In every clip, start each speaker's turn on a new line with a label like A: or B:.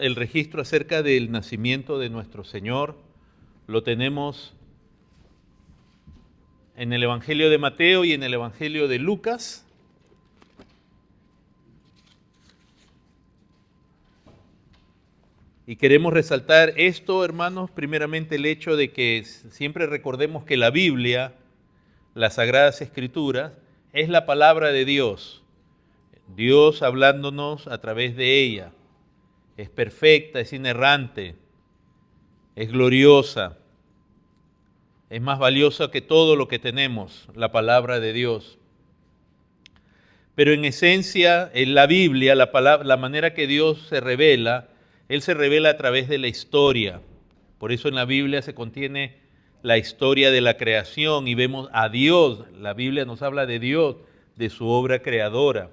A: El registro acerca del nacimiento de nuestro Señor lo tenemos en el Evangelio de Mateo y en el Evangelio de Lucas. Y queremos resaltar esto, hermanos, primeramente el hecho de que siempre recordemos que la Biblia, las Sagradas Escrituras, es la palabra de Dios. Dios hablándonos a través de ella. Es perfecta, es inerrante, es gloriosa, es más valiosa que todo lo que tenemos, la palabra de Dios. Pero en esencia, en la Biblia, la manera que Dios se revela, Él se revela a través de la historia. Por eso en la Biblia se contiene la historia de la creación y vemos a Dios. La Biblia nos habla de Dios, de su obra creadora.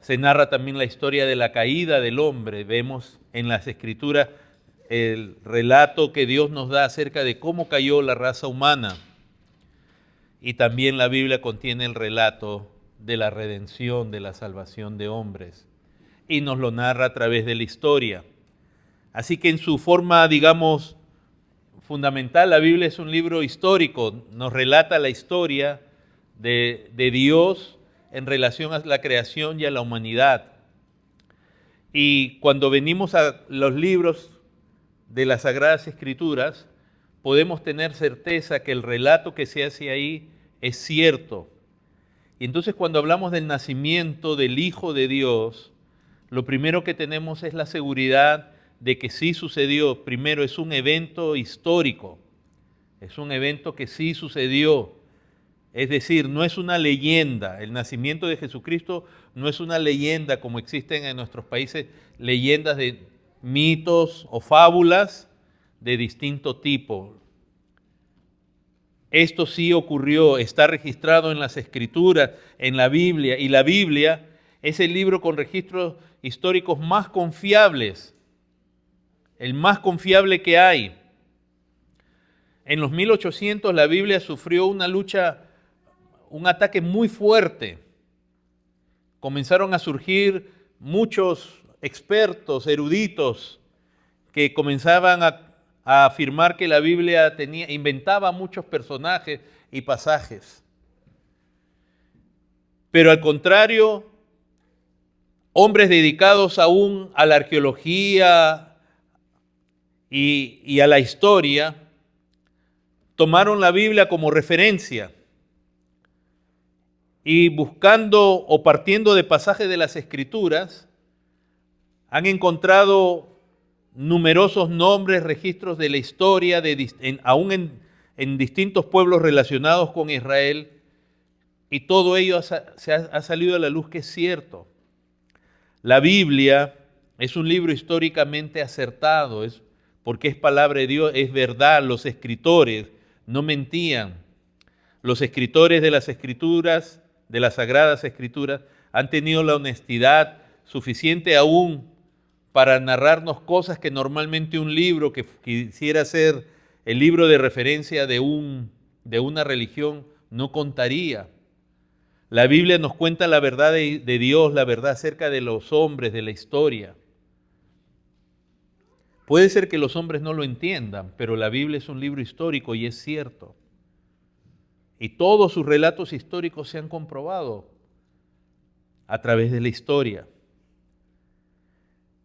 A: Se narra también la historia de la caída del hombre. Vemos en las Escrituras el relato que Dios nos da acerca de cómo cayó la raza humana. Y también la Biblia contiene el relato de la redención, de la salvación de hombres. Y nos lo narra a través de la historia. Así que en su forma, digamos, fundamental, la Biblia es un libro histórico. Nos relata la historia de Dios en relación a la creación y a la humanidad. Y cuando venimos a los libros de las Sagradas Escrituras, podemos tener certeza que el relato que se hace ahí es cierto. Y entonces cuando hablamos del nacimiento del Hijo de Dios, lo primero que tenemos es la seguridad de que sí sucedió. Primero, es un evento histórico, es un evento que sí sucedió. Es decir, no es una leyenda. El nacimiento de Jesucristo no es una leyenda como existen en nuestros países, leyendas de mitos o fábulas de distinto tipo. Esto sí ocurrió, está registrado en las Escrituras, en la Biblia, y la Biblia es el libro con registros históricos más confiables, el más confiable que hay. En los 1800 la Biblia sufrió una lucha, un ataque muy fuerte. Comenzaron a surgir muchos expertos, eruditos, que comenzaban a afirmar que la Biblia inventaba muchos personajes y pasajes. Pero al contrario, hombres dedicados aún a la arqueología y a la historia, tomaron la Biblia como referencia y buscando o partiendo de pasajes de las Escrituras, han encontrado numerosos nombres, registros de la historia, aún en distintos pueblos relacionados con Israel, y todo ello ha salido a la luz que es cierto. La Biblia es un libro históricamente acertado, porque es palabra de Dios, es verdad. Los escritores no mentían. Los escritores de las Escrituras, de las Sagradas Escrituras, han tenido la honestidad suficiente aún para narrarnos cosas que normalmente un libro que quisiera ser el libro de referencia de una religión no contaría. La Biblia nos cuenta la verdad de Dios, la verdad acerca de los hombres, de la historia. Puede ser que los hombres no lo entiendan, pero la Biblia es un libro histórico y es cierto. Y todos sus relatos históricos se han comprobado a través de la historia.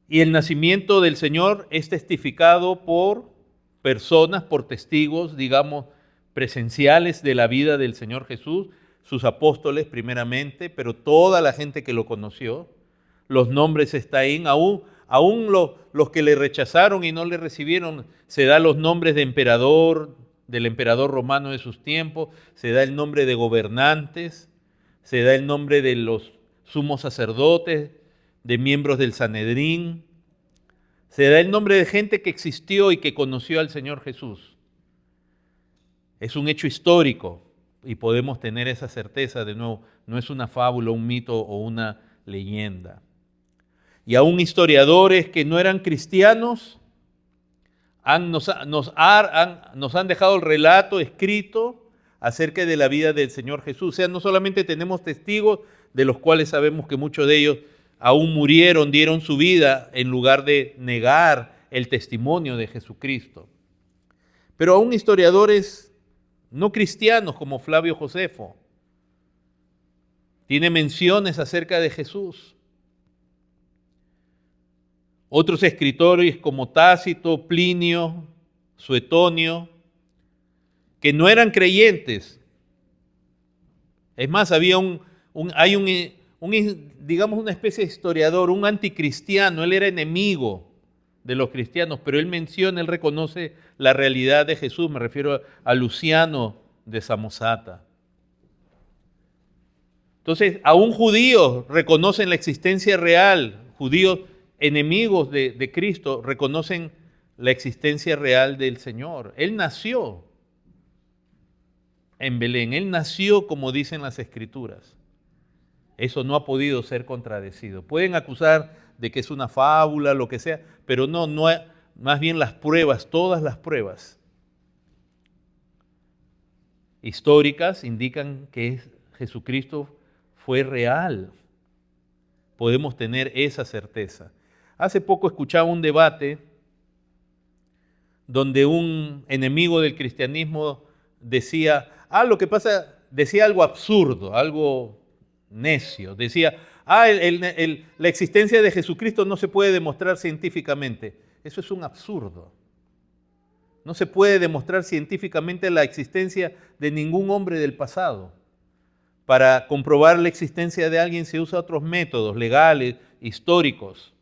A: Y el nacimiento del Señor es testificado por personas, por testigos, digamos, presenciales de la vida del Señor Jesús, sus apóstoles primeramente, pero toda la gente que lo conoció. Los nombres están ahí, aún los que le rechazaron y no le recibieron, se da los nombres de emperador, del emperador romano de sus tiempos, se da el nombre de gobernantes, se da el nombre de los sumos sacerdotes, de miembros del Sanedrín, se da el nombre de gente que existió y que conoció al Señor Jesús. Es un hecho histórico y podemos tener esa certeza, de nuevo, no es una fábula, un mito o una leyenda. Y aún historiadores que no eran cristianos nos han dejado el relato escrito acerca de la vida del Señor Jesús. O sea, no solamente tenemos testigos, de los cuales sabemos que muchos de ellos aún murieron, dieron su vida en lugar de negar el testimonio de Jesucristo. Pero aún historiadores no cristianos como Flavio Josefo tiene menciones acerca de Jesús. Otros escritores como Tácito, Plinio, Suetonio, que no eran creyentes. Es más, había digamos, una especie de historiador, un anticristiano. Él era enemigo de los cristianos, pero él menciona, él reconoce la realidad de Jesús. Me refiero a Luciano de Samosata. Entonces, aún judíos reconocen la existencia real, judíos enemigos de Cristo reconocen la existencia real del Señor. Él nació en Belén, Él nació como dicen las Escrituras. Eso no ha podido ser contradecido. Pueden acusar de que es una fábula, lo que sea, pero no, más bien las pruebas, todas las pruebas históricas indican que Jesucristo fue real. Podemos tener esa certeza. Hace poco escuchaba un debate donde un enemigo del cristianismo decía, decía algo absurdo, algo necio. Decía, la existencia de Jesucristo no se puede demostrar científicamente. Eso es un absurdo. No se puede demostrar científicamente la existencia de ningún hombre del pasado. Para comprobar la existencia de alguien se usan otros métodos legales, históricos.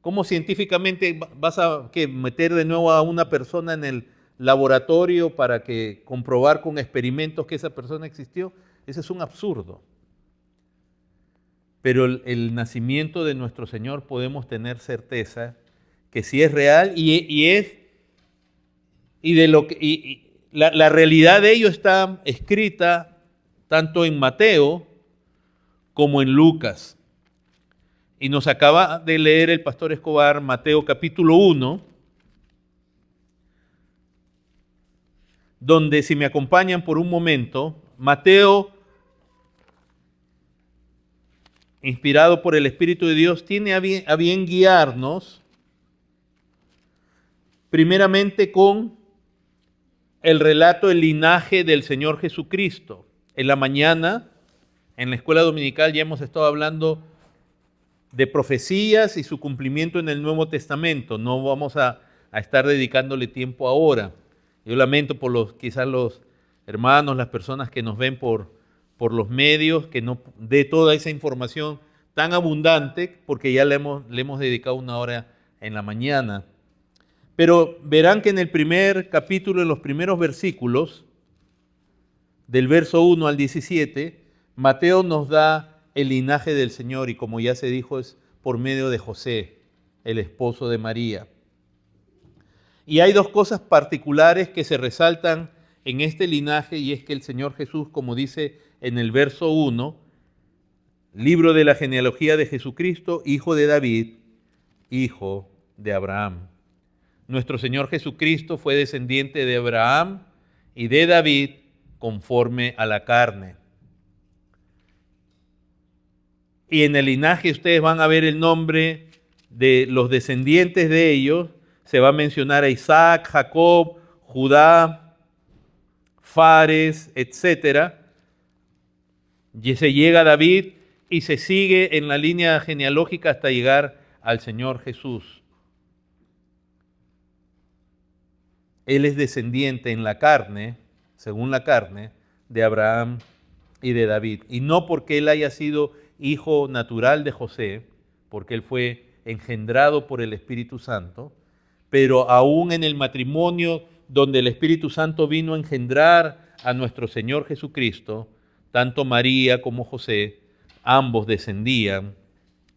A: ¿Cómo científicamente vas a meter de nuevo a una persona en el laboratorio para comprobar con experimentos que esa persona existió? Ese es un absurdo. Pero el nacimiento de nuestro Señor podemos tener certeza que sí es real la realidad de ello está escrita tanto en Mateo como en Lucas. Y nos acaba de leer el pastor Escobar Mateo capítulo 1, donde, si me acompañan por un momento, Mateo, inspirado por el Espíritu de Dios, tiene a bien guiarnos primeramente con el relato del linaje del Señor Jesucristo. En la mañana, en la escuela dominical, ya hemos estado hablando de profecías y su cumplimiento en el Nuevo Testamento. No vamos a estar dedicándole tiempo ahora. Yo lamento por quizás los hermanos, las personas que nos ven por los medios, que no dé toda esa información tan abundante, porque ya le hemos dedicado una hora en la mañana. Pero verán que en el primer capítulo, en los primeros versículos, del verso 1 al 17, Mateo nos da el linaje del Señor, y como ya se dijo, es por medio de José, el esposo de María. Y hay dos cosas particulares que se resaltan en este linaje, y es que el Señor Jesús, como dice en el verso 1, libro de la genealogía de Jesucristo, hijo de David, hijo de Abraham. Nuestro Señor Jesucristo fue descendiente de Abraham y de David conforme a la carne. Y en el linaje ustedes van a ver el nombre de los descendientes de ellos. Se va a mencionar a Isaac, Jacob, Judá, Fares, etc. Y se llega a David y se sigue en la línea genealógica hasta llegar al Señor Jesús. Él es descendiente en la carne, según la carne, de Abraham y de David. Y no porque él haya sido hijo natural de José, porque él fue engendrado por el Espíritu Santo, pero aún en el matrimonio donde el Espíritu Santo vino a engendrar a nuestro Señor Jesucristo, tanto María como José, ambos descendían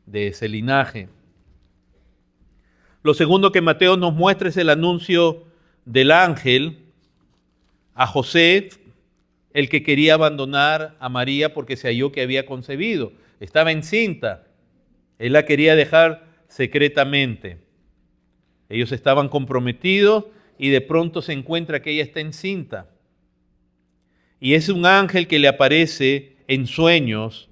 A: de ese linaje. Lo segundo que Mateo nos muestra es el anuncio del ángel a José, el que quería abandonar a María porque se halló que había concebido. Estaba encinta. Él la quería dejar secretamente. Ellos estaban comprometidos y de pronto se encuentra que ella está encinta. Y es un ángel que le aparece en sueños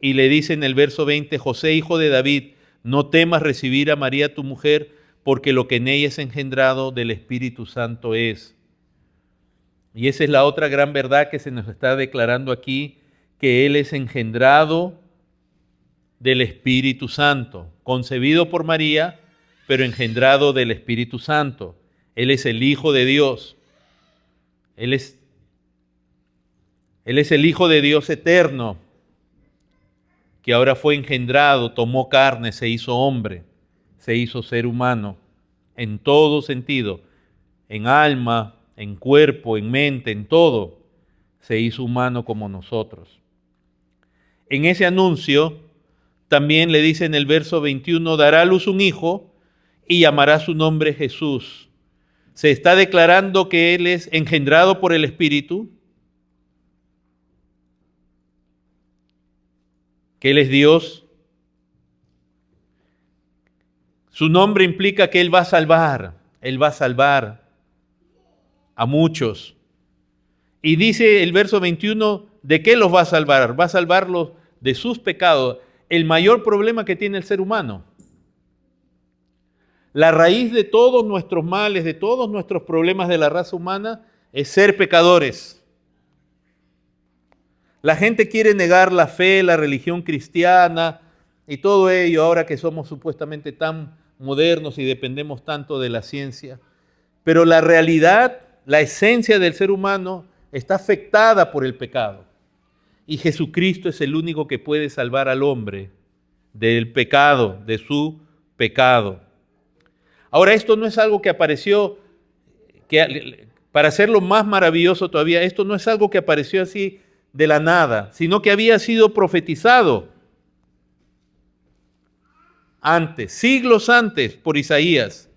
A: y le dice en el verso 20, José, hijo de David, no temas recibir a María tu mujer, porque lo que en ella es engendrado del Espíritu Santo es. Y esa es la otra gran verdad que se nos está declarando aquí, que Él es engendrado del Espíritu Santo, concebido por María, pero engendrado del Espíritu Santo. Él es el Hijo de Dios. Él es el Hijo de Dios eterno, que ahora fue engendrado, tomó carne, se hizo hombre, se hizo ser humano, en todo sentido, en alma, en cuerpo, en mente, en todo, se hizo humano como nosotros. En ese anuncio, también le dice en el verso 21, dará a luz un hijo y llamará su nombre Jesús. Se está declarando que Él es engendrado por el Espíritu, que Él es Dios. Su nombre implica que Él va a salvar a muchos. Y dice el verso 21, ¿de qué los va a salvar? Va a salvarlos de sus pecados. El mayor problema que tiene el ser humano. La raíz de todos nuestros males, de todos nuestros problemas de la raza humana, es ser pecadores. La gente quiere negar la fe, la religión cristiana y todo ello ahora que somos supuestamente tan modernos y dependemos tanto de la ciencia. Pero la realidad, la esencia del ser humano está afectada por el pecado. Y Jesucristo es el único que puede salvar al hombre del pecado, de su pecado. Ahora, esto no es algo que apareció, para hacerlo más maravilloso todavía, esto no es algo que apareció así de la nada, sino que había sido profetizado antes, siglos antes, por Isaías,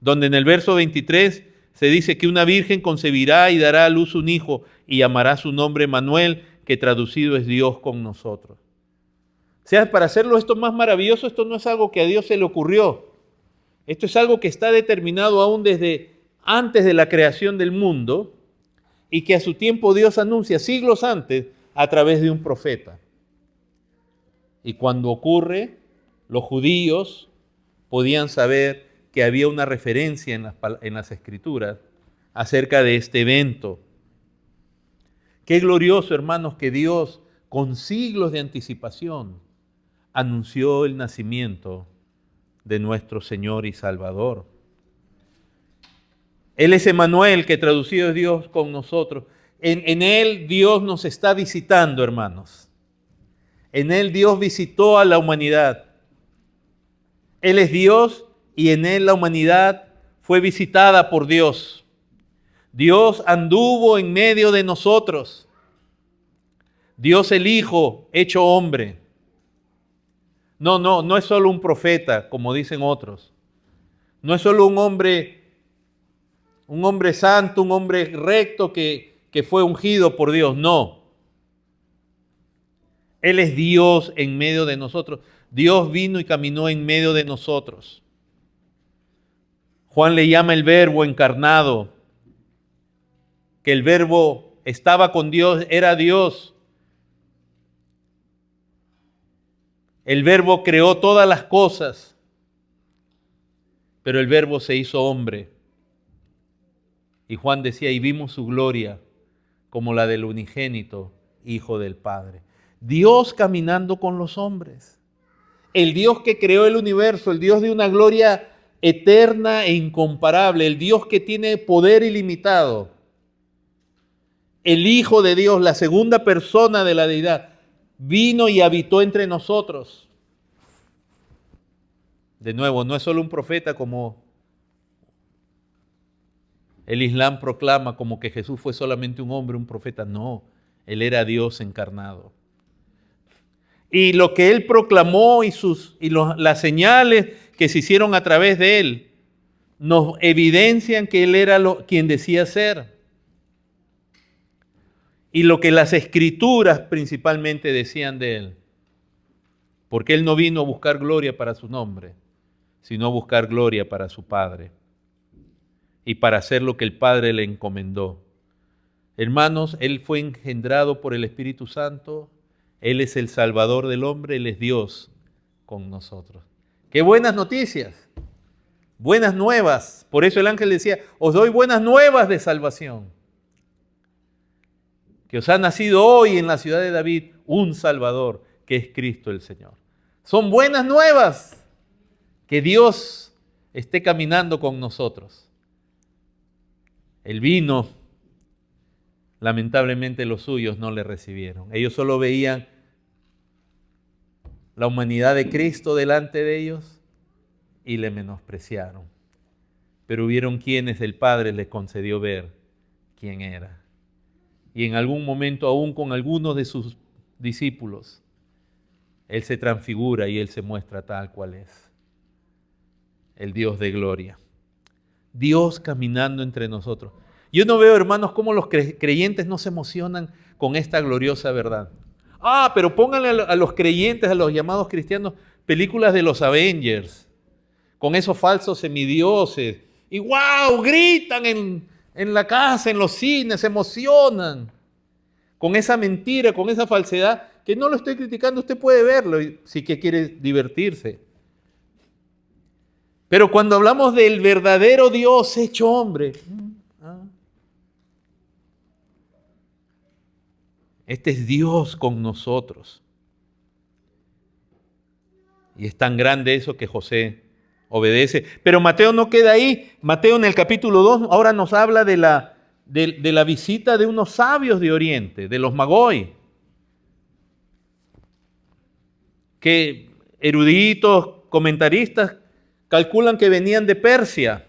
A: donde en el verso 23 se dice que una virgen concebirá y dará a luz un hijo y llamará su nombre Manuel, que traducido es Dios con nosotros. O sea, para hacerlo esto más maravilloso, esto no es algo que a Dios se le ocurrió. Esto es algo que está determinado aún desde antes de la creación del mundo y que a su tiempo Dios anuncia siglos antes a través de un profeta. Y cuando ocurre, los judíos podían saber que había una referencia en las Escrituras acerca de este evento. Qué glorioso, hermanos, que Dios, con siglos de anticipación, anunció el nacimiento de nuestro Señor y Salvador. Él es Emmanuel, que traducido es Dios con nosotros. En Él Dios nos está visitando, hermanos. En Él Dios visitó a la humanidad. Él es Dios y en Él la humanidad fue visitada por Dios. Dios anduvo en medio de nosotros. Dios el Hijo hecho hombre. No es solo un profeta, como dicen otros. No es solo un hombre santo, un hombre recto que fue ungido por Dios. No. Él es Dios en medio de nosotros. Dios vino y caminó en medio de nosotros. Juan le llama el Verbo encarnado, que el Verbo estaba con Dios, era Dios. El Verbo creó todas las cosas, pero el Verbo se hizo hombre. Y Juan decía, y vimos su gloria como la del unigénito Hijo del Padre. Dios caminando con los hombres. El Dios que creó el universo, el Dios de una gloria eterna e incomparable, el Dios que tiene poder ilimitado. El Hijo de Dios, la segunda persona de la deidad, vino y habitó entre nosotros. De nuevo, no es solo un profeta como el Islam proclama, como que Jesús fue solamente un hombre, un profeta. No, Él era Dios encarnado. Y lo que Él proclamó las señales que se hicieron a través de Él nos evidencian que Él era quien decía ser. Y lo que las Escrituras principalmente decían de Él. Porque Él no vino a buscar gloria para su nombre, sino a buscar gloria para su Padre. Y para hacer lo que el Padre le encomendó. Hermanos, Él fue engendrado por el Espíritu Santo, Él es el Salvador del hombre, Él es Dios con nosotros. ¡Qué buenas noticias! Buenas nuevas. Por eso el ángel decía, os doy buenas nuevas de salvación. Que os ha nacido hoy en la ciudad de David un Salvador, que es Cristo el Señor. Son buenas nuevas que Dios esté caminando con nosotros. Él vino, lamentablemente los suyos no le recibieron. Ellos solo veían la humanidad de Cristo delante de ellos y le menospreciaron. Pero hubieron quienes el Padre les concedió ver quién era. Y en algún momento, aún con algunos de sus discípulos, Él se transfigura y Él se muestra tal cual es. El Dios de gloria. Dios caminando entre nosotros. Yo no veo, hermanos, cómo los creyentes no se emocionan con esta gloriosa verdad. Pero pónganle a los creyentes, a los llamados cristianos, películas de los Avengers, con esos falsos semidioses. Y ¡wow! Gritan en la casa, en los cines, se emocionan. Con esa mentira, con esa falsedad, que no lo estoy criticando, usted puede verlo si que quiere divertirse. Pero cuando hablamos del verdadero Dios hecho hombre, este es Dios con nosotros. Y es tan grande eso que José obedece. Pero Mateo no queda ahí. Mateo en el capítulo 2 ahora nos habla de la visita de unos sabios de Oriente, de los Magoi, que eruditos, comentaristas, calculan que venían de Persia,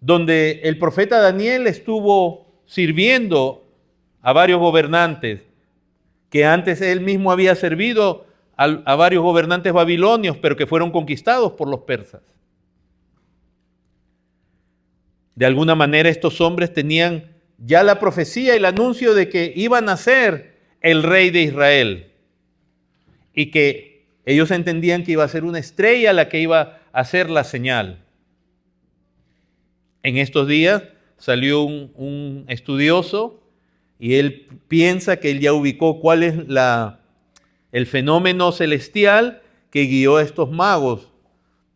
A: donde el profeta Daniel estuvo sirviendo a varios gobernantes, que antes él mismo había servido a varios gobernantes babilonios, pero que fueron conquistados por los persas. De alguna manera estos hombres tenían ya la profecía, el anuncio de que iban a ser el rey de Israel y que ellos entendían que iba a ser una estrella la que iba a hacer la señal. En estos días salió un estudioso y él piensa que él ya ubicó cuál es el fenómeno celestial que guió a estos magos.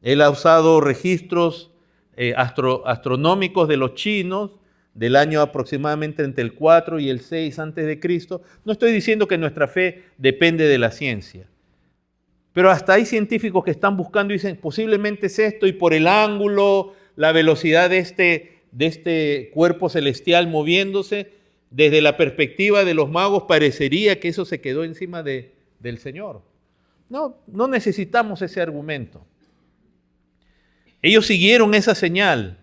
A: Él ha usado registros astronómicos de los chinos del año aproximadamente entre el 4 y el 6 antes de Cristo. No estoy diciendo que nuestra fe depende de la ciencia, pero hasta hay científicos que están buscando y dicen, posiblemente es esto, y por el ángulo, la velocidad de este cuerpo celestial moviéndose, desde la perspectiva de los magos parecería que eso se quedó encima del Señor. No necesitamos ese argumento. Ellos siguieron esa señal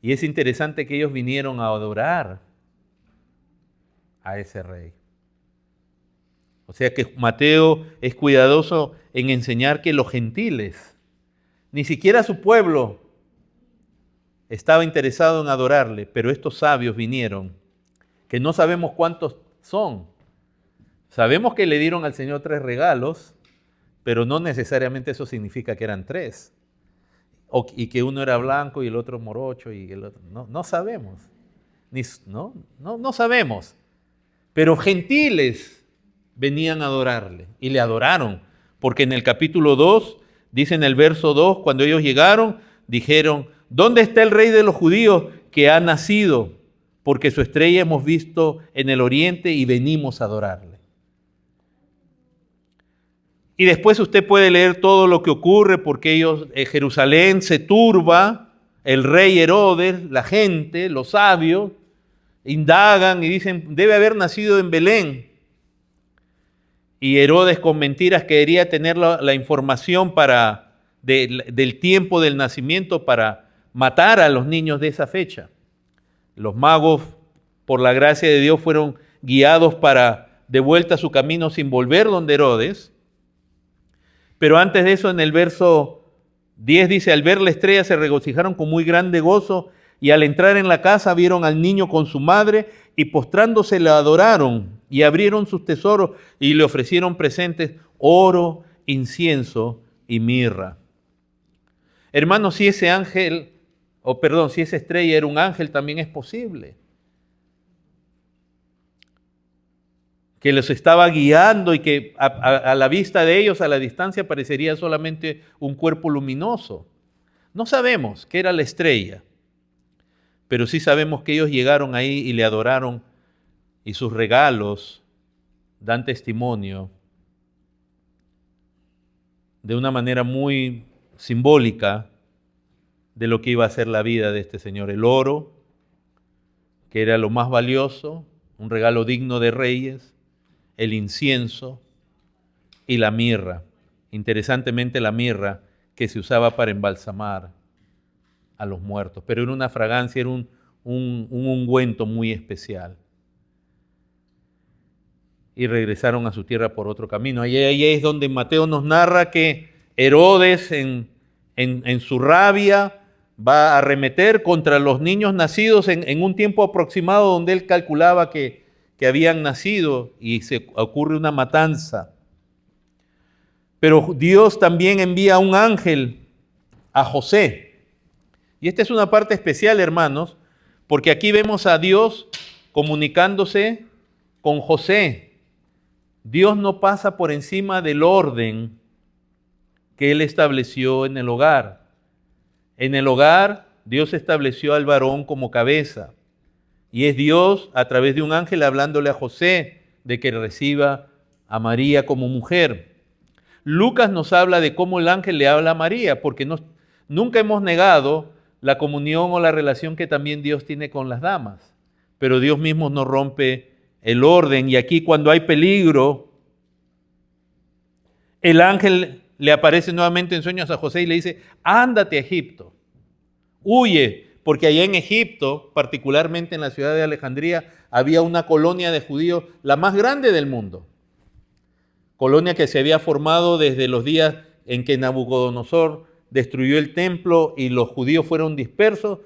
A: y es interesante que ellos vinieron a adorar a ese rey. O sea que Mateo es cuidadoso en enseñar que los gentiles, ni siquiera su pueblo, estaba interesado en adorarle, pero estos sabios vinieron, que no sabemos cuántos son. Sabemos que le dieron al Señor 3 regalos, pero no necesariamente eso significa que eran 3. Y que uno era blanco y el otro morocho y el otro. No sabemos. No sabemos. Pero gentiles venían a adorarle y le adoraron. Porque en el capítulo 2, dice en el verso 2, cuando ellos llegaron, dijeron, ¿dónde está el rey de los judíos que ha nacido? Porque su estrella hemos visto en el oriente y venimos a adorarle. Y después usted puede leer todo lo que ocurre porque Jerusalén se turba, el rey Herodes, la gente, los sabios, indagan y dicen, debe haber nacido en Belén. Y Herodes con mentiras quería tener la información del tiempo del nacimiento para matar a los niños de esa fecha. Los magos, por la gracia de Dios, fueron guiados para de vuelta a su camino sin volver donde Herodes. Pero antes de eso, en el verso 10 dice, al ver la estrella se regocijaron con muy grande gozo y al entrar en la casa vieron al niño con su madre y postrándose le adoraron y abrieron sus tesoros y le ofrecieron presentes, oro, incienso y mirra. Hermanos, si esa estrella era un ángel, también es posible. que los estaba guiando y que a la vista de ellos, a la distancia, parecería solamente un cuerpo luminoso. No sabemos qué era la estrella, pero sí sabemos que ellos llegaron ahí y le adoraron, y sus regalos dan testimonio de una manera muy simbólica de lo que iba a ser la vida de este señor. El oro, que era lo más valioso, un regalo digno de reyes, el incienso y la mirra. Interesantemente, la mirra que se usaba para embalsamar a los muertos, pero era una fragancia, era un ungüento muy especial. Y regresaron a su tierra por otro camino. Ahí es donde Mateo nos narra que Herodes en su rabia va a arremeter contra los niños nacidos en un tiempo aproximado donde él calculaba que habían nacido, y se ocurre una matanza. Pero Dios también envía un ángel a José. Y esta es una parte especial, hermanos, porque aquí vemos a Dios comunicándose con José. Dios no pasa por encima del orden que Él estableció en el hogar. En el hogar, Dios estableció al varón como cabeza. Y es Dios, a través de un ángel, hablándole a José de que reciba a María como mujer. Lucas nos habla de cómo el ángel le habla a María, porque nunca hemos negado la comunión o la relación que también Dios tiene con las damas. Pero Dios mismo no rompe el orden, y aquí cuando hay peligro, el ángel le aparece nuevamente en sueños a José y le dice: ándate a Egipto, huye, porque allá en Egipto, particularmente en la ciudad de Alejandría, había una colonia de judíos, la más grande del mundo. Colonia que se había formado desde los días en que Nabucodonosor destruyó el templo y los judíos fueron dispersos.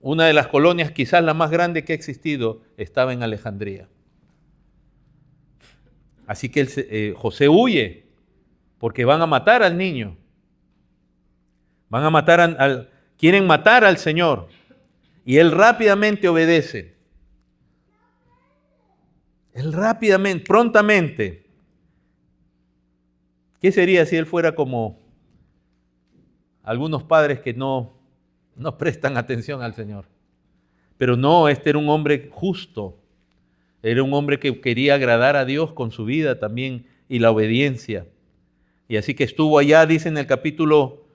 A: Una de las colonias, quizás la más grande que ha existido, estaba en Alejandría. Así que José huye, porque van a matar al niño. Van a matar quieren matar al Señor. Y él rápidamente obedece. Él rápidamente, prontamente. ¿Qué sería si él fuera como algunos padres que no prestan atención al Señor? Pero no, este era un hombre justo. Era un hombre que quería agradar a Dios con su vida también y la obediencia. Y así que estuvo allá, dice en el capítulo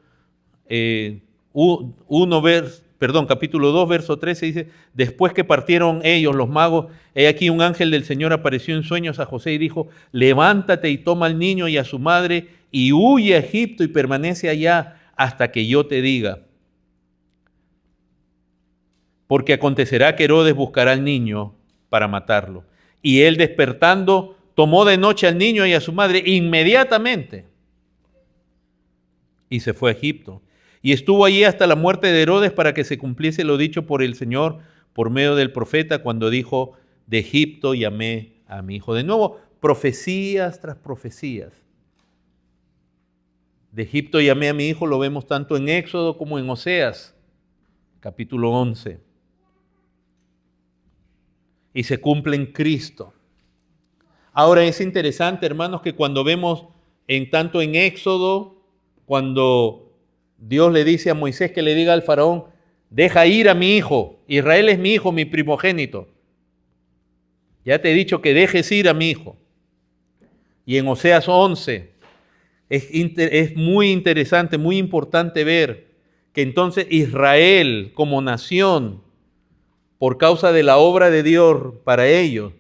A: capítulo 2, verso 13, dice: después que partieron ellos, los magos, he aquí un ángel del Señor apareció en sueños a José y dijo: levántate y toma al niño y a su madre y huye a Egipto y permanece allá hasta que yo te diga. Porque acontecerá que Herodes buscará al niño para matarlo. Y él, despertando, tomó de noche al niño y a su madre inmediatamente y se fue a Egipto. Y estuvo allí hasta la muerte de Herodes, para que se cumpliese lo dicho por el Señor por medio del profeta, cuando dijo: de Egipto llamé a mi hijo. De nuevo, profecías tras profecías. De Egipto llamé a mi hijo, lo vemos tanto en Éxodo como en Oseas, capítulo 11. Y se cumple en Cristo. Ahora es interesante, hermanos, que cuando vemos tanto en Éxodo, cuando Dios le dice a Moisés que le diga al faraón: deja ir a mi hijo, Israel es mi hijo, mi primogénito. Ya te he dicho que dejes ir a mi hijo. Y en Oseas 11 es muy interesante, muy importante ver que entonces Israel como nación, por causa de la obra de Dios para ellos,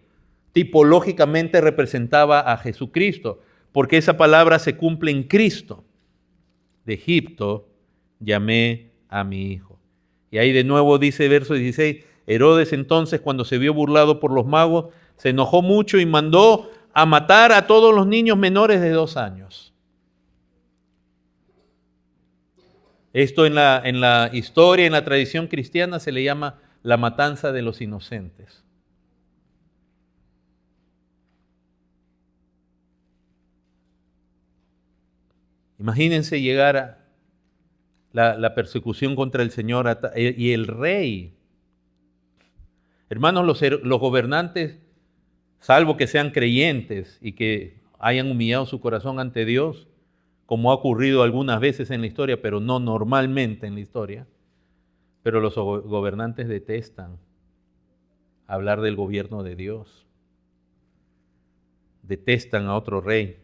A: tipológicamente representaba a Jesucristo, porque esa palabra se cumple en Cristo. De Egipto llamé a mi hijo. Y ahí de nuevo dice verso 16: Herodes entonces, cuando se vio burlado por los magos, se enojó mucho y mandó a matar a todos los niños menores de 2 años. Esto en la historia, en la tradición cristiana, se le llama la matanza de los inocentes. Imagínense llegar a la persecución contra el Señor y el rey. Hermanos, los gobernantes salvo que sean creyentes y que hayan humillado su corazón ante Dios, como ha ocurrido algunas veces en la historia, pero no normalmente en la historia. Pero los gobernantes detestan hablar del gobierno de Dios. Detestan a otro rey.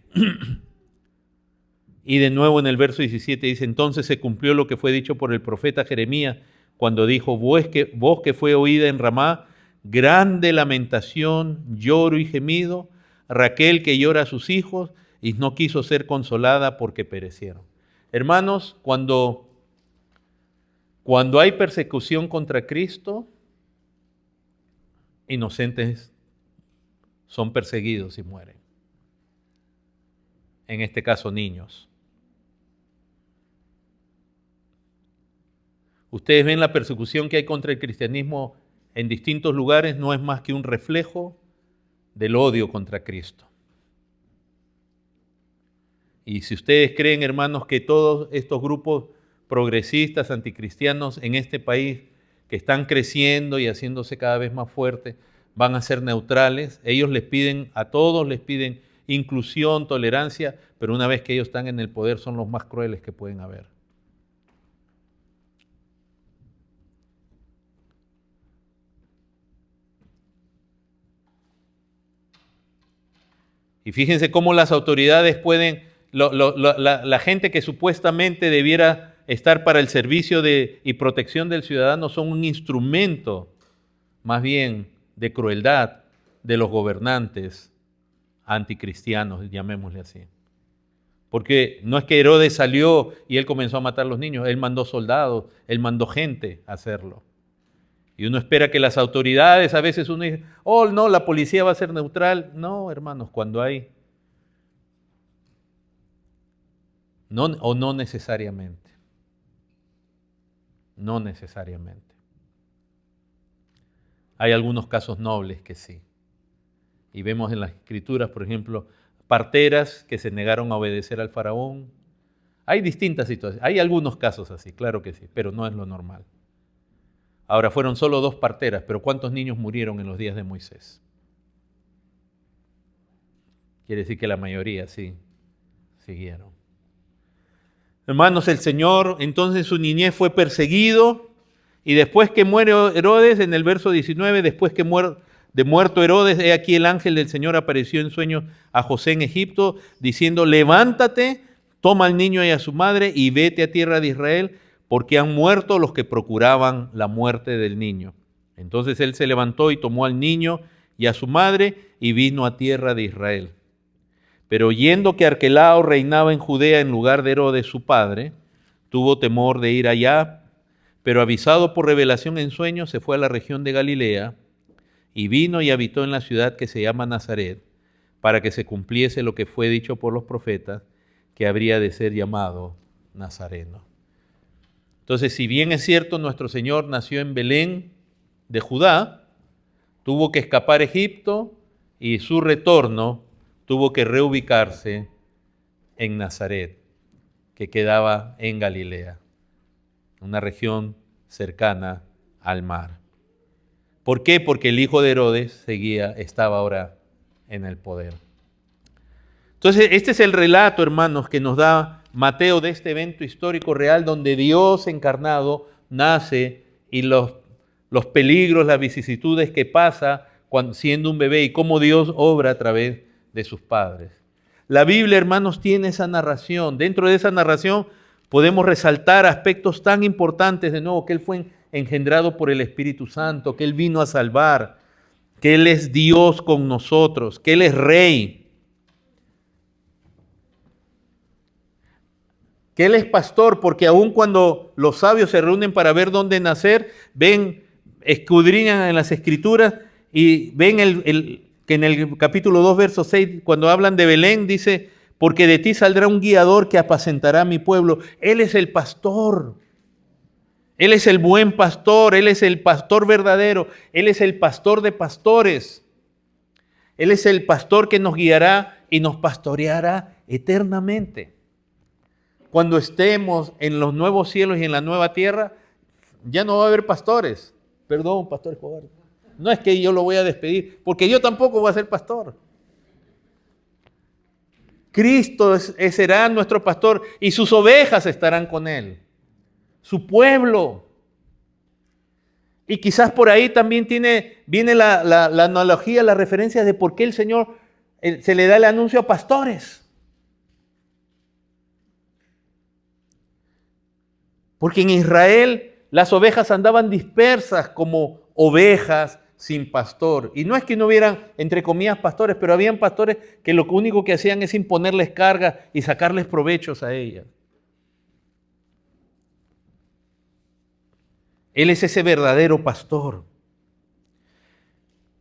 A: Y de nuevo en el verso 17 dice, entonces se cumplió lo que fue dicho por el profeta Jeremías, cuando dijo, voz que fue oída en Ramá, grande lamentación, lloro y gemido, Raquel que llora a sus hijos y no quiso ser consolada porque perecieron. Hermanos, cuando hay persecución contra Cristo, inocentes son perseguidos y mueren. En este caso, niños. Ustedes ven la persecución que hay contra el cristianismo en distintos lugares, no es más que un reflejo del odio contra Cristo. Y si ustedes creen, hermanos, que todos estos grupos progresistas, anticristianos en este país, que están creciendo y haciéndose cada vez más fuertes, van a ser neutrales, ellos a todos les piden inclusión, tolerancia, pero una vez que ellos están en el poder son los más crueles que pueden haber. Y fíjense cómo las autoridades pueden, la gente que supuestamente debiera estar para el servicio y protección del ciudadano son un instrumento, más bien, de crueldad de los gobernantes anticristianos, llamémosle así. Porque no es que Herodes salió y él comenzó a matar a los niños, él mandó soldados, él mandó gente a hacerlo. Y uno espera que las autoridades, a veces uno dice, oh no, la policía va a ser neutral. No, hermanos, cuando hay, no necesariamente. No necesariamente. Hay algunos casos nobles que sí. Y vemos en las escrituras, por ejemplo, parteras que se negaron a obedecer al faraón. Hay distintas situaciones, hay algunos casos así, claro que sí, pero no es lo normal. Ahora fueron solo 2 parteras, pero ¿cuántos niños murieron en los días de Moisés? Quiere decir que la mayoría sí siguieron. Hermanos, el Señor entonces en su niñez fue perseguido y después que muere Herodes, en el verso 19, después que muerto Herodes, he aquí el ángel del Señor apareció en sueños a José en Egipto, diciendo, levántate, toma al niño y a su madre y vete a tierra de Israel, porque han muerto los que procuraban la muerte del niño. Entonces él se levantó y tomó al niño y a su madre y vino a tierra de Israel. Pero oyendo que Arquelao reinaba en Judea en lugar de Herodes su padre, tuvo temor de ir allá, pero avisado por revelación en sueños, se fue a la región de Galilea y vino y habitó en la ciudad que se llama Nazaret, para que se cumpliese lo que fue dicho por los profetas, que habría de ser llamado Nazareno. Entonces, si bien es cierto, nuestro Señor nació en Belén de Judá, tuvo que escapar a Egipto y su retorno tuvo que reubicarse en Nazaret, que quedaba en Galilea, una región cercana al mar. ¿Por qué? Porque el hijo de Herodes estaba ahora en el poder. Entonces, este es el relato, hermanos, que nos da Mateo de este evento histórico real donde Dios encarnado nace y los peligros, las vicisitudes que pasa siendo un bebé y cómo Dios obra a través de sus padres. La Biblia, hermanos, tiene esa narración. Dentro de esa narración podemos resaltar aspectos tan importantes, de nuevo, que Él fue engendrado por el Espíritu Santo, que Él vino a salvar, que Él es Dios con nosotros, que Él es Rey, que Él es pastor, porque aun cuando los sabios se reúnen para ver dónde nacer, escudriñan en las Escrituras y ven que en el capítulo 2, verso 6, cuando hablan de Belén, dice, porque de ti saldrá un guiador que apacentará a mi pueblo. Él es el pastor. Él es el buen pastor. Él es el pastor verdadero. Él es el pastor de pastores. Él es el pastor que nos guiará y nos pastoreará eternamente. Cuando estemos en los nuevos cielos y en la nueva tierra, ya no va a haber pastores. Perdón, pastor Escobar. No es que yo lo voy a despedir, porque yo tampoco voy a ser pastor. Cristo será nuestro pastor y sus ovejas estarán con él, su pueblo. Y quizás por ahí también viene la analogía, la referencia de por qué el Señor se le da el anuncio a pastores. Porque en Israel las ovejas andaban dispersas como ovejas sin pastor. Y no es que no hubieran, entre comillas, pastores, pero habían pastores que lo único que hacían es imponerles cargas y sacarles provechos a ellas. Él es ese verdadero pastor.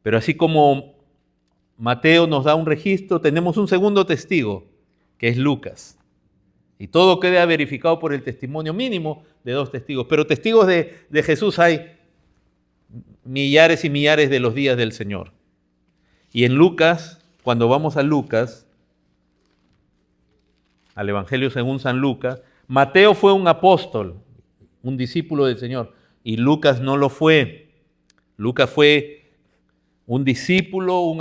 A: Pero así como Mateo nos da un registro, tenemos un segundo testigo, que es Lucas. Y todo queda verificado por el testimonio mínimo de 2 testigos. Pero testigos de Jesús hay millares y millares de los días del Señor. Y en Lucas, cuando vamos a Lucas, al Evangelio según San Lucas, Mateo fue un apóstol, un discípulo del Señor, y Lucas no lo fue. Lucas fue un discípulo,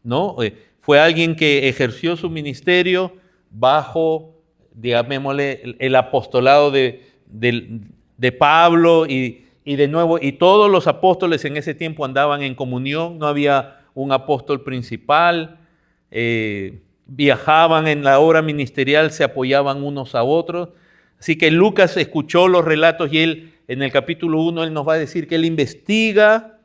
A: ¿no? Fue alguien que ejerció su ministerio bajo, digámosle, el apostolado de Pablo y de nuevo, y todos los apóstoles en ese tiempo andaban en comunión, no había un apóstol principal, viajaban en la obra ministerial, se apoyaban unos a otros. Así que Lucas escuchó los relatos y él, en el capítulo 1, él nos va a decir que él investiga,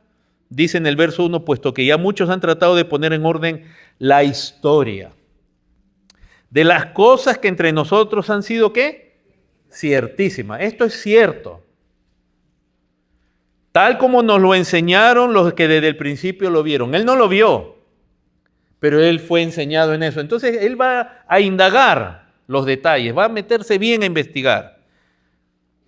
A: dice en el verso 1, puesto que ya muchos han tratado de poner en orden la historia de las cosas que entre nosotros han sido, ¿qué? Ciertísimas. Esto es cierto. Tal como nos lo enseñaron los que desde el principio lo vieron. Él no lo vio, pero él fue enseñado en eso. Entonces él va a indagar los detalles, va a meterse bien a investigar.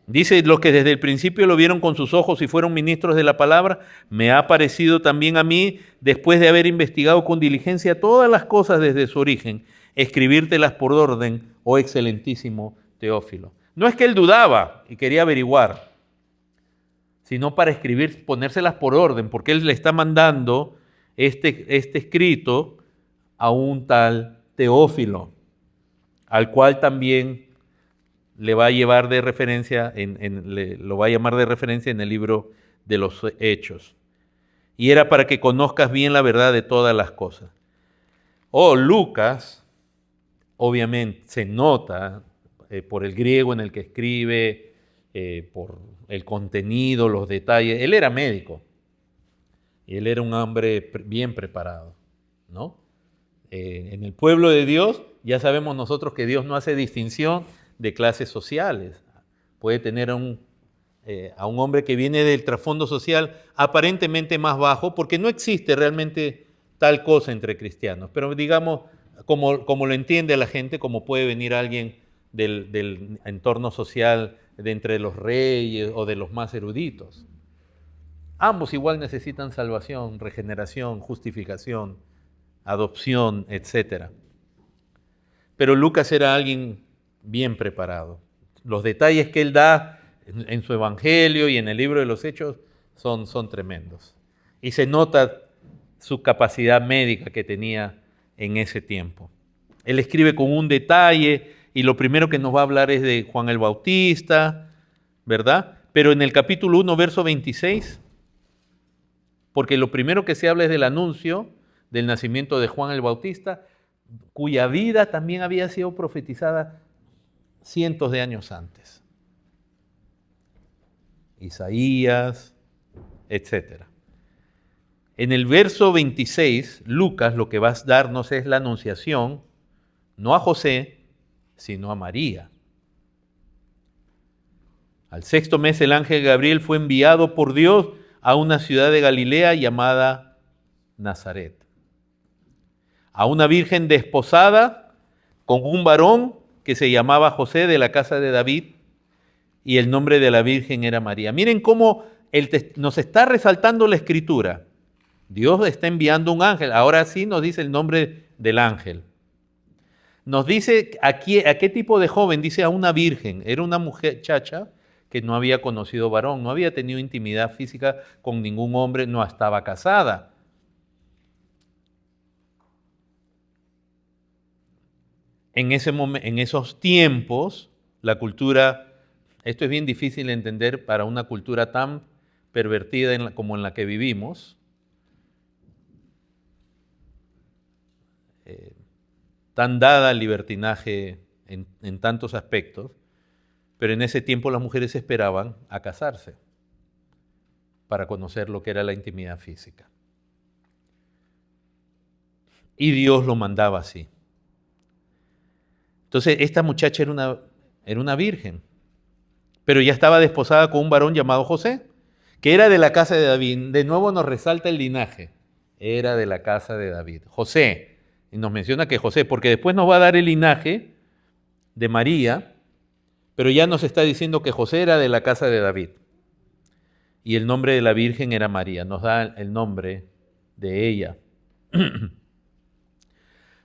A: Dice, los que desde el principio lo vieron con sus ojos y fueron ministros de la palabra, me ha parecido también a mí, después de haber investigado con diligencia todas las cosas desde su origen, escribírtelas por orden, oh excelentísimo Teófilo. No es que él dudaba y quería averiguar, sino para escribir, ponérselas por orden, porque él le está mandando este escrito a un tal Teófilo, al cual también le va a llevar de referencia, lo va a llamar de referencia en el libro de los Hechos. Y era para que conozcas bien la verdad de todas las cosas. Lucas, obviamente, se nota por el griego en el que escribe, por el contenido, los detalles. Él era médico y él era un hombre bien preparado, ¿no? En el pueblo de Dios ya sabemos nosotros que Dios no hace distinción de clases sociales. Puede tener a un hombre que viene del trasfondo social aparentemente más bajo, porque no existe realmente tal cosa entre cristianos, pero digamos, como lo entiende la gente, como puede venir alguien del entorno social de entre los reyes o de los más eruditos. Ambos igual necesitan salvación, regeneración, justificación, adopción, etc. Pero Lucas era alguien bien preparado. Los detalles que él da en su evangelio y en el libro de los Hechos son tremendos. Y se nota su capacidad médica que tenía en ese tiempo. Él escribe con un detalle y lo primero que nos va a hablar es de Juan el Bautista, ¿verdad? Pero en el capítulo 1, verso 26, porque lo primero que se habla es del anuncio del nacimiento de Juan el Bautista, cuya vida también había sido profetizada cientos de años antes. Isaías, etc. En el verso 26, Lucas lo que va a darnos es la anunciación, no a José, sino a María. Al 6º mes el ángel Gabriel fue enviado por Dios a una ciudad de Galilea llamada Nazaret, a una virgen desposada con un varón que se llamaba José, de la casa de David, y el nombre de la virgen era María. Miren cómo nos está resaltando la escritura. Dios está enviando un ángel. Ahora sí nos dice el nombre del ángel. Nos dice a qué tipo de joven, dice a una virgen. Era una muchacha que no había conocido varón, no había tenido intimidad física con ningún hombre, no estaba casada. En esos tiempos, la cultura, esto es bien difícil de entender para una cultura tan pervertida como en la que vivimos, tan dada al libertinaje en tantos aspectos, pero en ese tiempo las mujeres esperaban a casarse para conocer lo que era la intimidad física. Y Dios lo mandaba así. Entonces, esta muchacha era una virgen, pero ya estaba desposada con un varón llamado José, que era de la casa de David. De nuevo nos resalta el linaje. Era de la casa de David. José, y nos menciona que José, porque después nos va a dar el linaje de María, pero ya nos está diciendo que José era de la casa de David. Y el nombre de la virgen era María. Nos da el nombre de ella.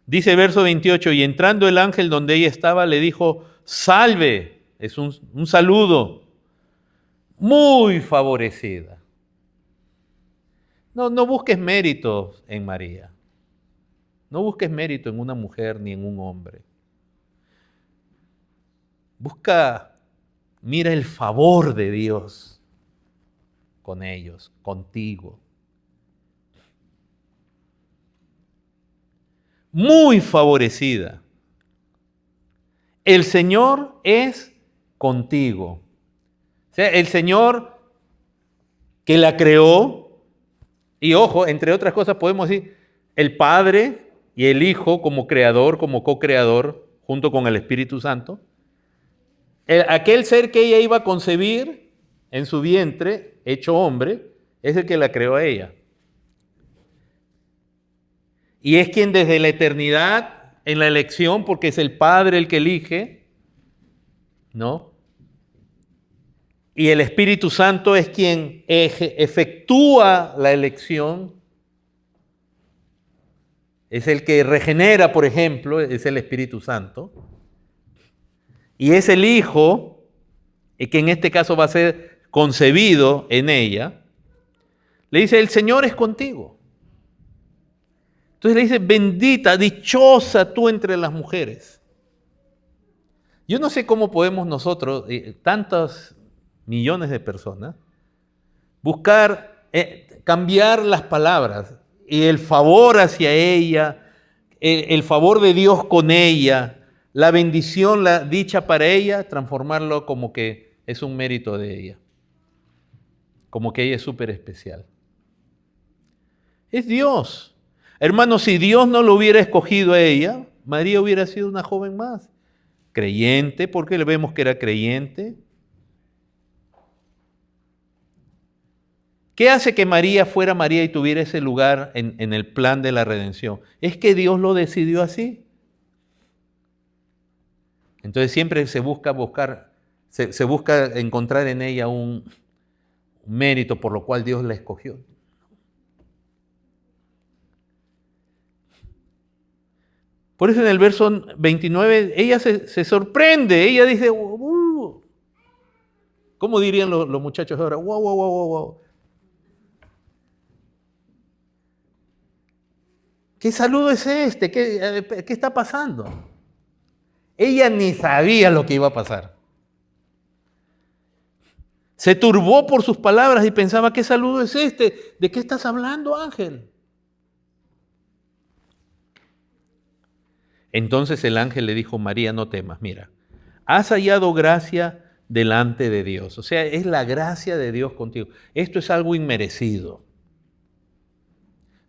A: Dice el verso 28, y entrando el ángel donde ella estaba, le dijo, salve, es un saludo, muy favorecida. No busques méritos en María. No busques mérito en una mujer ni en un hombre. Mira el favor de Dios con ellos, contigo. Muy favorecida. El Señor es contigo. O sea, el Señor que la creó, y ojo, entre otras cosas podemos decir, el Padre y el Hijo como creador, como co-creador, junto con el Espíritu Santo, aquel ser que ella iba a concebir en su vientre, hecho hombre, es el que la creó a ella. Y es quien desde la eternidad, en la elección, porque es el Padre el que elige, ¿no? Y el Espíritu Santo es quien efectúa la elección. Es el que regenera, por ejemplo, es el Espíritu Santo. Y es el Hijo, que en este caso va a ser concebido en ella. Le dice, el Señor es contigo. Entonces le dice, bendita, dichosa tú entre las mujeres. Yo no sé cómo podemos nosotros, tantos millones de personas, buscar, cambiar las palabras y el favor hacia ella, el favor de Dios con ella, la bendición, la dicha para ella, transformarlo como que es un mérito de ella, como que ella es súper especial. Es Dios. Hermanos, si Dios no lo hubiera escogido a ella, María hubiera sido una joven más. Creyente, porque le vemos que era creyente. ¿Qué hace que María fuera María y tuviera ese lugar en el plan de la redención? Es que Dios lo decidió así. Entonces siempre se busca encontrar en ella un mérito por lo cual Dios la escogió. Por eso en el verso 29 ella se sorprende, ella dice, ¿cómo dirían los muchachos ahora? Wow. ¿Qué saludo es este? ¿Qué está pasando? Ella ni sabía lo que iba a pasar. Se turbó por sus palabras y pensaba, ¿qué saludo es este? ¿De qué estás hablando, ángel? Entonces el ángel le dijo, María, no temas, mira, has hallado gracia delante de Dios. O sea, es la gracia de Dios contigo. Esto es algo inmerecido.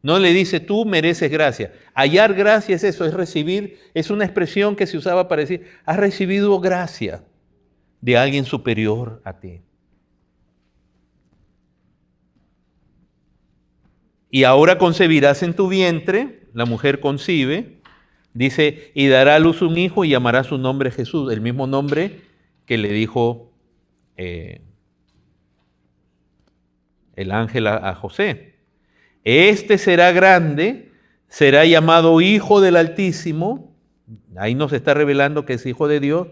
A: No le dice, tú mereces gracia. Hallar gracia es eso, es recibir, es una expresión que se usaba para decir, has recibido gracia de alguien superior a ti. Y ahora concebirás en tu vientre, la mujer concibe, dice, y dará a luz un hijo y llamará su nombre Jesús, el mismo nombre que le dijo el ángel a José. Este será grande, será llamado Hijo del Altísimo, ahí nos está revelando que es Hijo de Dios,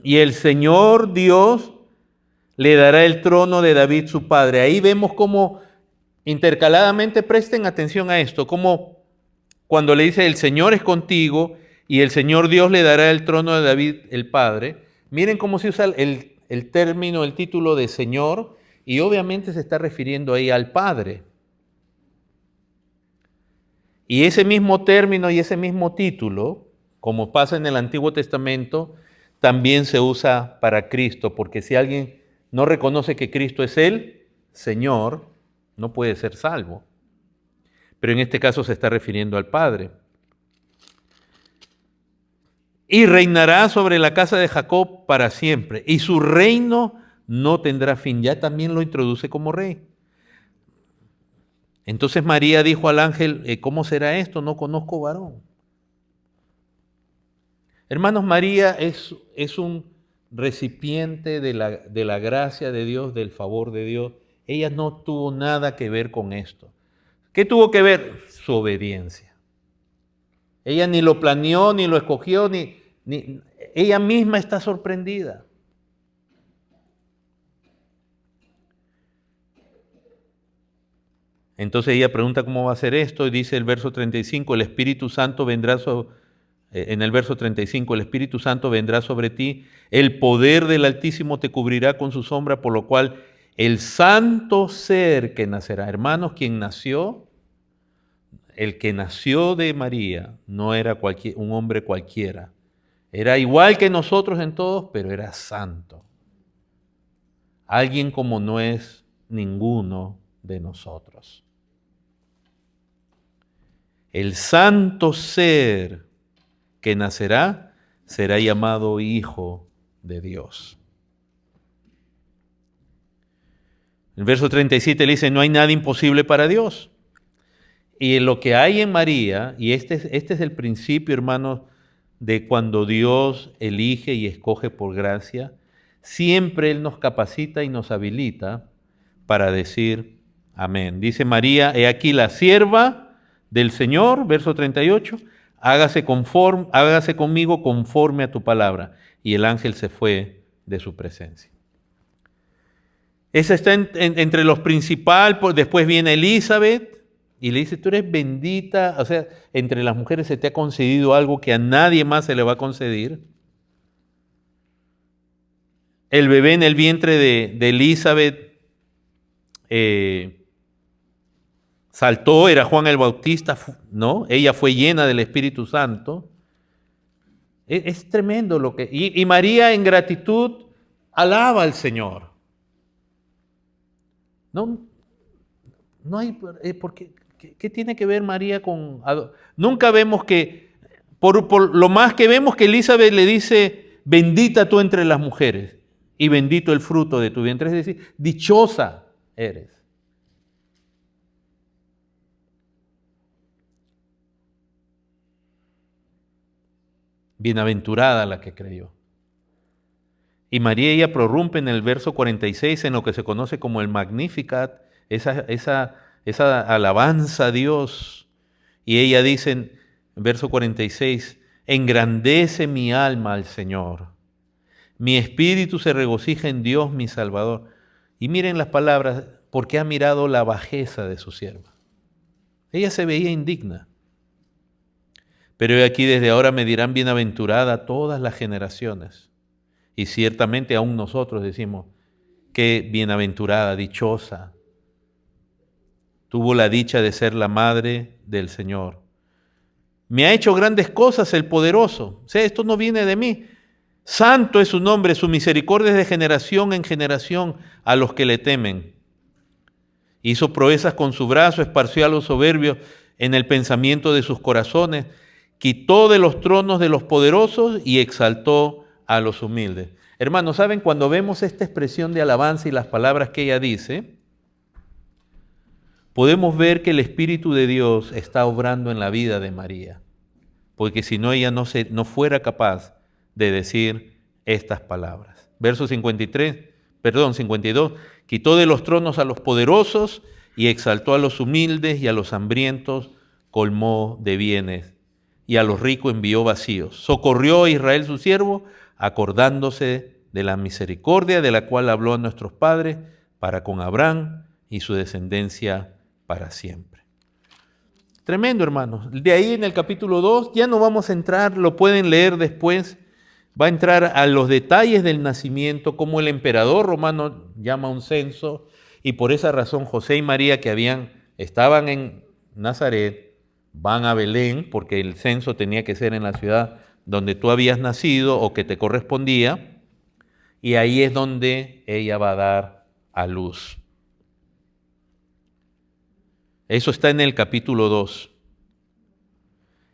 A: y el Señor Dios le dará el trono de David su padre. Ahí vemos cómo intercaladamente, presten atención a esto, como cuando le dice el Señor es contigo y el Señor Dios le dará el trono de David el padre. Miren cómo se usa el término, el título de Señor, y obviamente se está refiriendo ahí al Padre. Y ese mismo término y ese mismo título, como pasa en el Antiguo Testamento, también se usa para Cristo, porque si alguien no reconoce que Cristo es el Señor, no puede ser salvo. Pero en este caso se está refiriendo al Padre. Y reinará sobre la casa de Jacob para siempre, y su reino no tendrá fin. Ya también lo introduce como rey. Entonces María dijo al ángel, ¿cómo será esto? No conozco varón. Hermanos, María es un recipiente de la gracia de Dios, del favor de Dios. Ella no tuvo nada que ver con esto. ¿Qué tuvo que ver? Su obediencia. Ella ni lo planeó, ni lo escogió, ni ella misma está sorprendida. Entonces ella pregunta cómo va a ser esto, y dice el verso 35, el Espíritu Santo vendrá en el verso 35, el Espíritu Santo vendrá sobre ti, el poder del Altísimo te cubrirá con su sombra, por lo cual el santo ser que nacerá. Hermanos, el que nació de María no era un hombre cualquiera. Era igual que nosotros en todos, pero era santo. Alguien como no es ninguno de nosotros. El santo ser que nacerá será llamado Hijo de Dios. El verso 37 le dice, no hay nada imposible para Dios. Y lo que hay en María, y este es el principio, hermanos, de cuando Dios elige y escoge por gracia, siempre Él nos capacita y nos habilita para decir amén. Dice María, he aquí la sierva del Señor, verso 38, hágase conmigo conforme a tu palabra. Y el ángel se fue de su presencia. Esa está entre los principales, después viene Elizabeth, y le dice, tú eres bendita, o sea, entre las mujeres se te ha concedido algo que a nadie más se le va a conceder. El bebé en el vientre de Elizabeth saltó, era Juan el Bautista, ¿no? Ella fue llena del Espíritu Santo. Es tremendo lo que... Y María en gratitud alaba al Señor. No hay... ¿por qué? ¿Qué tiene que ver María con...? Nunca vemos que... Por lo más que vemos que Elizabeth le dice, bendita tú entre las mujeres y bendito el fruto de tu vientre. Es decir, dichosa eres. Bienaventurada la que creyó. Y María, ella prorrumpe en el verso 46 en lo que se conoce como el Magnificat, esa alabanza a Dios. Y ella dice en verso 46, engrandece mi alma al Señor. Mi espíritu se regocija en Dios mi Salvador. Y miren las palabras, porque ha mirado la bajeza de su sierva. Ella se veía indigna. Pero he aquí desde ahora me dirán bienaventurada todas las generaciones. Y ciertamente aún nosotros decimos, qué bienaventurada, dichosa. Tuvo la dicha de ser la madre del Señor. Me ha hecho grandes cosas el poderoso. O sea, esto no viene de mí. Santo es su nombre, su misericordia es de generación en generación a los que le temen. Hizo proezas con su brazo, esparció a los soberbios en el pensamiento de sus corazones, quitó de los tronos de los poderosos y exaltó a los humildes. Hermanos, ¿saben? Cuando vemos esta expresión de alabanza y las palabras que ella dice, podemos ver que el Espíritu de Dios está obrando en la vida de María, porque si no, ella no fuera capaz de decir estas palabras. Verso 52, quitó de los tronos a los poderosos y exaltó a los humildes y a los hambrientos colmó de bienes y a los ricos envió vacíos. Socorrió a Israel su siervo, acordándose de la misericordia de la cual habló a nuestros padres para con Abraham y su descendencia para siempre. Tremendo, hermanos. De ahí en el capítulo 2 ya no vamos a entrar, lo pueden leer después. Va a entrar a los detalles del nacimiento, como el emperador romano llama un censo, y por esa razón José y María, que estaban en Nazaret, van a Belén, porque el censo tenía que ser en la ciudad donde tú habías nacido o que te correspondía, y ahí es donde ella va a dar a luz. Eso está en el capítulo 2.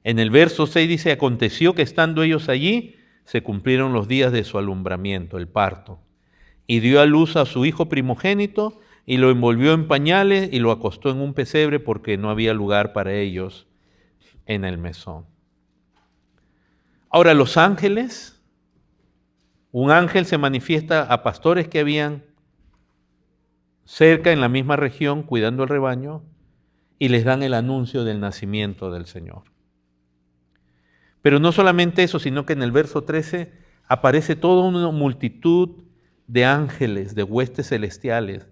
A: En el verso 6 dice: aconteció que estando ellos allí, se cumplieron los días de su alumbramiento, el parto, y dio a luz a su hijo primogénito, y lo envolvió en pañales y lo acostó en un pesebre porque no había lugar para ellos en el mesón. Ahora, los ángeles, un ángel se manifiesta a pastores que habían cerca en la misma región cuidando el rebaño y les dan el anuncio del nacimiento del Señor. Pero no solamente eso, sino que en el verso 13 aparece toda una multitud de ángeles, de huestes celestiales,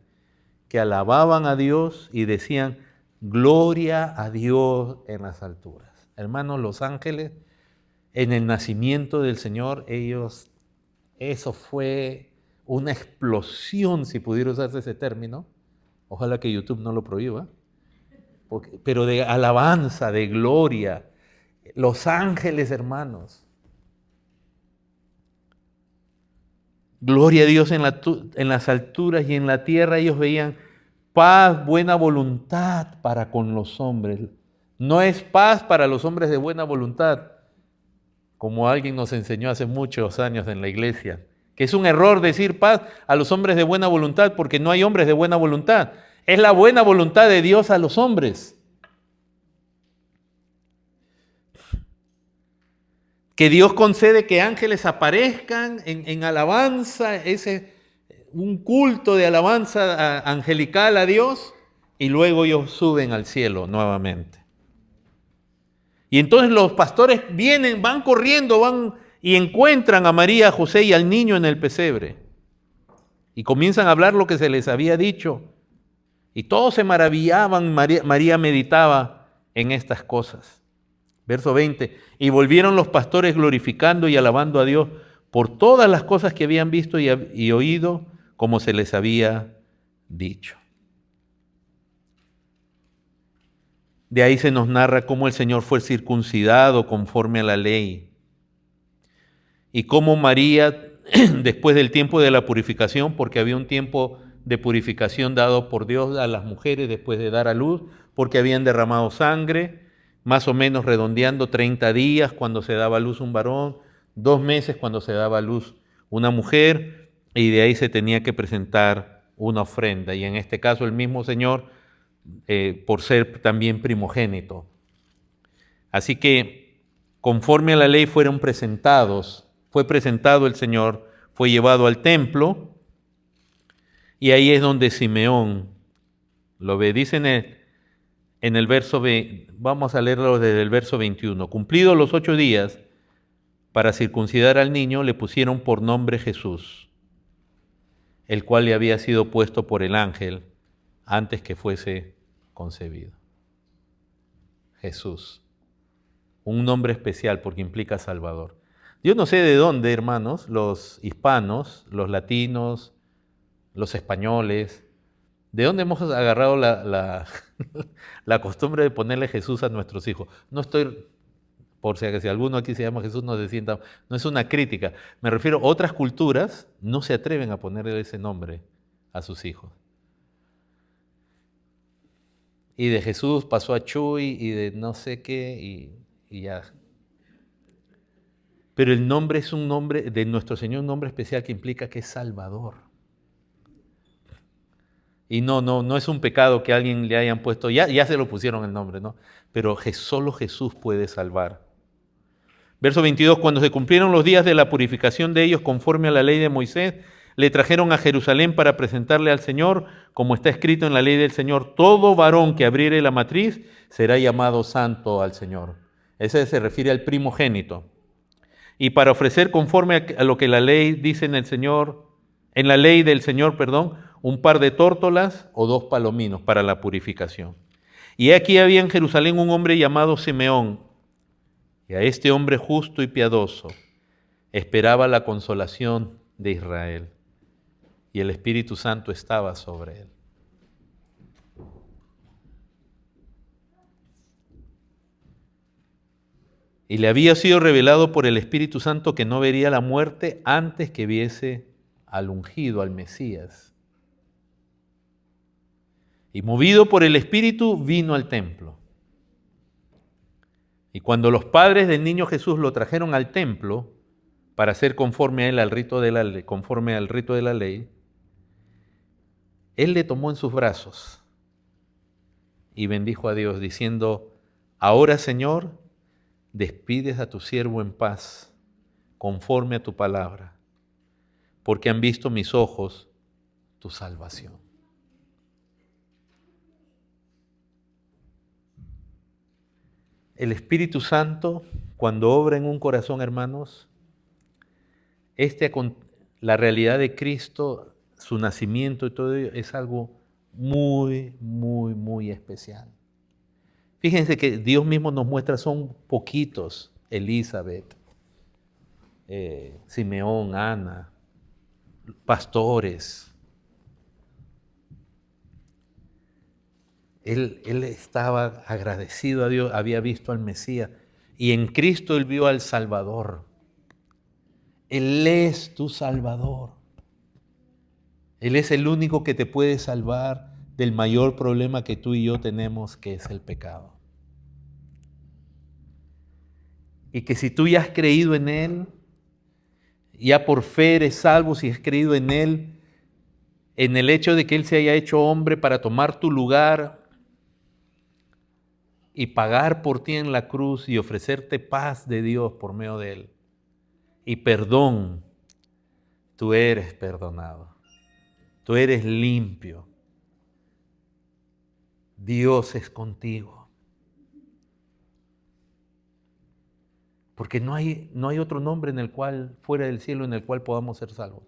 A: que alababan a Dios y decían: gloria a Dios en las alturas. Hermanos, los ángeles, en el nacimiento del Señor, eso fue una explosión, si pudiera usarse ese término. Ojalá que YouTube no lo prohíba. Pero de alabanza, de gloria. Los ángeles, hermanos. Gloria a Dios en las alturas, y en la tierra ellos veían paz, buena voluntad para con los hombres. No es paz para los hombres de buena voluntad, como alguien nos enseñó hace muchos años en la iglesia, que es un error decir paz a los hombres de buena voluntad, porque no hay hombres de buena voluntad. Es la buena voluntad de Dios a los hombres. Que Dios concede que ángeles aparezcan en alabanza, un culto de alabanza angelical a Dios, y luego ellos suben al cielo nuevamente. Y entonces los pastores van corriendo, y encuentran a María, a José y al niño en el pesebre. Y comienzan a hablar lo que se les había dicho. Y todos se maravillaban, María meditaba en estas cosas. Verso 20, y volvieron los pastores glorificando y alabando a Dios por todas las cosas que habían visto y oído, como se les había dicho. De ahí se nos narra cómo el Señor fue circuncidado conforme a la ley, y cómo María, después del tiempo de la purificación, porque había un tiempo de purificación dado por Dios a las mujeres después de dar a luz, porque habían derramado sangre, más o menos redondeando 30 días cuando se daba a luz un varón, 2 meses cuando se daba a luz una mujer, y de ahí se tenía que presentar una ofrenda. Y en este caso el mismo Señor, por ser también primogénito. Así que conforme a la ley fue presentado el Señor, fue llevado al templo, y ahí es donde Simeón lo ve. Dice en el verso, vamos a leerlo desde el verso 21. Cumplidos los 8 días para circuncidar al niño, le pusieron por nombre Jesús, el cual le había sido puesto por el ángel antes que fuese concebido. Jesús, un nombre especial porque implica Salvador. Yo no sé de dónde, hermanos, los hispanos, los latinos, los españoles, ¿de dónde hemos agarrado la costumbre de ponerle Jesús a nuestros hijos? No estoy, por si alguno aquí se llama Jesús, no se sienta, no es una crítica. Me refiero a otras culturas, no se atreven a ponerle ese nombre a sus hijos. Y de Jesús pasó a Chuy y de no sé qué y ya. Pero el nombre es un nombre de nuestro Señor, un nombre especial que implica que es Salvador. Y no es un pecado que a alguien le hayan puesto, ya se lo pusieron el nombre, ¿no? Pero solo Jesús puede salvar. Verso 22, cuando se cumplieron los días de la purificación de ellos conforme a la ley de Moisés, le trajeron a Jerusalén para presentarle al Señor, como está escrito en la ley del Señor: todo varón que abriere la matriz será llamado santo al Señor. Ese se refiere al primogénito. y para ofrecer conforme a lo que la ley dice en la ley del Señor, un par de tórtolas o 2 palominos para la purificación. Y aquí había en Jerusalén un hombre llamado Simeón, y a este hombre justo y piadoso esperaba la consolación de Israel, y el Espíritu Santo estaba sobre él. Y le había sido revelado por el Espíritu Santo que no vería la muerte antes que viese al ungido, al Mesías. Y movido por el Espíritu vino al templo. Y cuando los padres del niño Jesús lo trajeron al templo para hacer conforme a él conforme al rito de la ley, él le tomó en sus brazos y bendijo a Dios diciendo: ahora, Señor, despides a tu siervo en paz, conforme a tu palabra, porque han visto mis ojos tu salvación. El Espíritu Santo, cuando obra en un corazón, hermanos, la realidad de Cristo, su nacimiento y todo ello, es algo muy, muy, muy especial. Fíjense que Dios mismo nos muestra, son poquitos: Elizabeth, Simeón, Ana, pastores. Él estaba agradecido a Dios, había visto al Mesías, y en Cristo él vio al Salvador. Él es tu Salvador. Él es el único que te puede salvar del mayor problema que tú y yo tenemos, que es el pecado. Y que si tú ya has creído en Él, ya por fe eres salvo, si has creído en Él, en el hecho de que Él se haya hecho hombre para tomar tu lugar y pagar por ti en la cruz y ofrecerte paz de Dios por medio de Él y perdón, tú eres perdonado, tú eres limpio, Dios es contigo. Porque no hay otro nombre fuera del cielo, en el cual podamos ser salvos.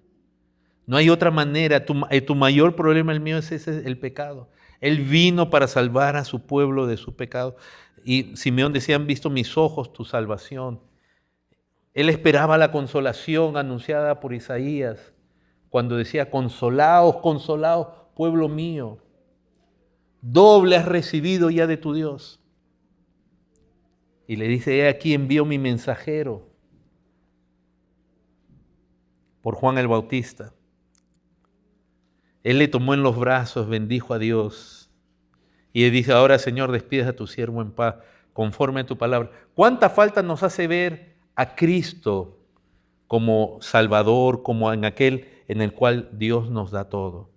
A: No hay otra manera. Tu mayor problema, el mío, es el pecado. Él vino para salvar a su pueblo de su pecado. Y Simeón decía: han visto mis ojos tu salvación. Él esperaba la consolación anunciada por Isaías, cuando decía: consolaos, consolaos, pueblo mío. Doble has recibido ya de tu Dios. Y le dice: he aquí envío mi mensajero, por Juan el Bautista. Él le tomó en los brazos, bendijo a Dios y le dice: ahora, Señor, despides a tu siervo en paz, conforme a tu palabra. ¿Cuánta falta nos hace ver a Cristo como Salvador, como en aquel en el cual Dios nos da todo?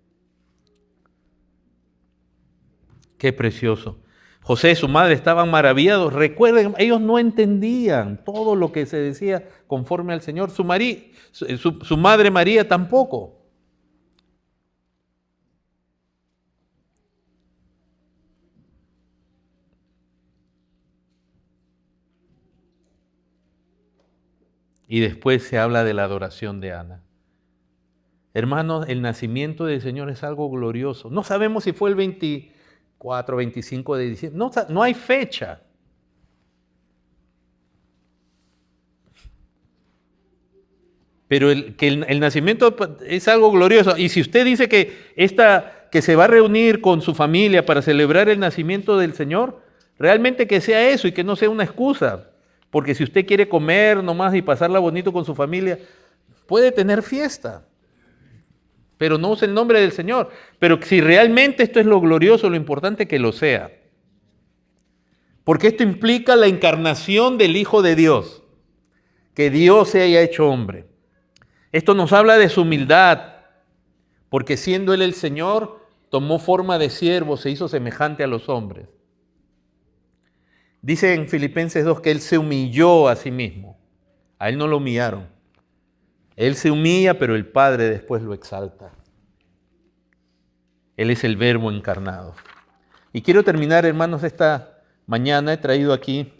A: Qué precioso. José y su madre estaban maravillados. Recuerden, ellos no entendían todo lo que se decía conforme al Señor. Su madre María tampoco. Y después se habla de la adoración de Ana. Hermanos, el nacimiento del Señor es algo glorioso. No sabemos si fue el 24, 25 de diciembre. No hay fecha. Pero el nacimiento es algo glorioso. Y si usted dice que se va a reunir con su familia para celebrar el nacimiento del Señor, realmente que sea eso y que no sea una excusa. Porque si usted quiere comer nomás y pasarla bonito con su familia, puede tener fiesta, pero no use el nombre del Señor. Pero si realmente esto es lo glorioso, lo importante que lo sea. Porque esto implica la encarnación del Hijo de Dios, que Dios se haya hecho hombre. Esto nos habla de su humildad, porque siendo Él el Señor, tomó forma de siervo, se hizo semejante a los hombres. Dice en Filipenses 2 que Él se humilló a sí mismo. A Él no lo humillaron. Él se humilla, pero el Padre después lo exalta. Él es el Verbo encarnado. Y quiero terminar, hermanos, esta mañana he traído aquí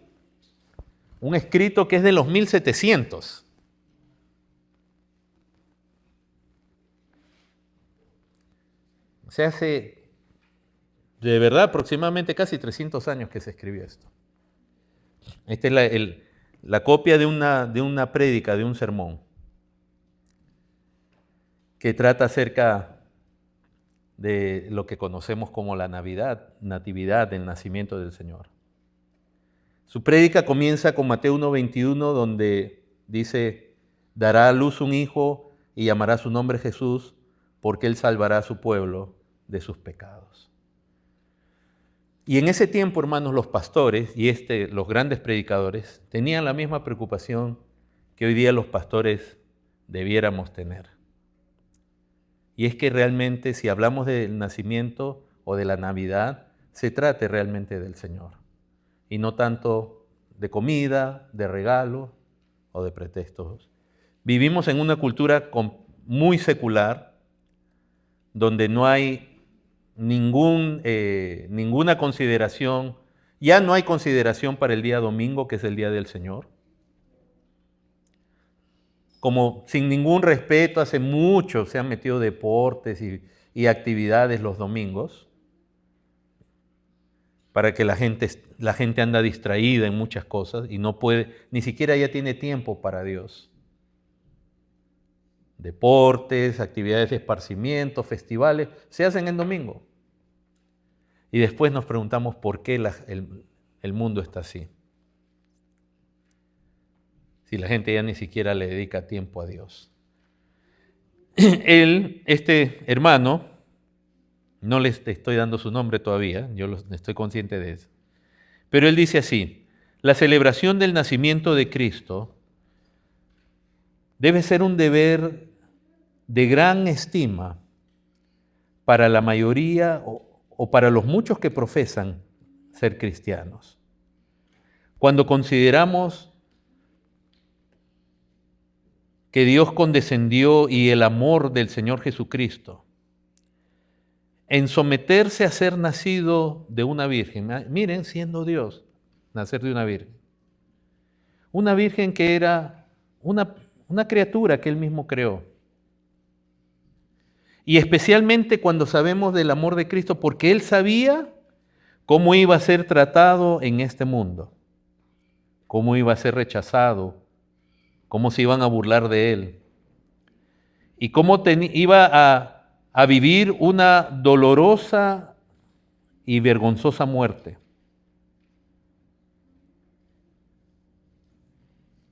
A: Un escrito que es de los 1700. O sea, hace de verdad aproximadamente casi 300 años que se escribió esto. Esta es la copia de una prédica, de un sermón, que trata acerca de lo que conocemos como la natividad del nacimiento del Señor. Su prédica comienza con Mateo 1:21, donde dice: dará a luz un hijo y llamará su nombre Jesús, porque él salvará a su pueblo de sus pecados. Y en ese tiempo, hermanos, los pastores y los grandes predicadores tenían la misma preocupación que hoy día los pastores debiéramos tener. Y es que realmente, si hablamos del nacimiento o de la Navidad, se trate realmente del Señor, y no tanto de comida, de regalo o de pretextos. Vivimos en una cultura muy secular, donde no hay ninguna consideración, ya no hay consideración para el día domingo, que es el día del Señor. Como sin ningún respeto, hace mucho se han metido deportes y actividades los domingos, para que la gente anda distraída en muchas cosas y no puede, ni siquiera ya tiene tiempo para Dios. Deportes, actividades de esparcimiento, festivales, se hacen en domingo. Y después nos preguntamos por qué el mundo está así. Si la gente ya ni siquiera le dedica tiempo a Dios. Este hermano, no les estoy dando su nombre todavía, yo estoy consciente de eso, pero él dice así: la celebración del nacimiento de Cristo debe ser un deber de gran estima para la mayoría o para los muchos que profesan ser cristianos. Cuando consideramos que Dios condescendió y el amor del Señor Jesucristo en someterse a ser nacido de una virgen. Miren, siendo Dios, nacer de una virgen. Una virgen que era una criatura que Él mismo creó. Y especialmente cuando sabemos del amor de Cristo, porque Él sabía cómo iba a ser tratado en este mundo, cómo iba a ser rechazado, cómo se iban a burlar de Él, y cómo iba a vivir una dolorosa y vergonzosa muerte.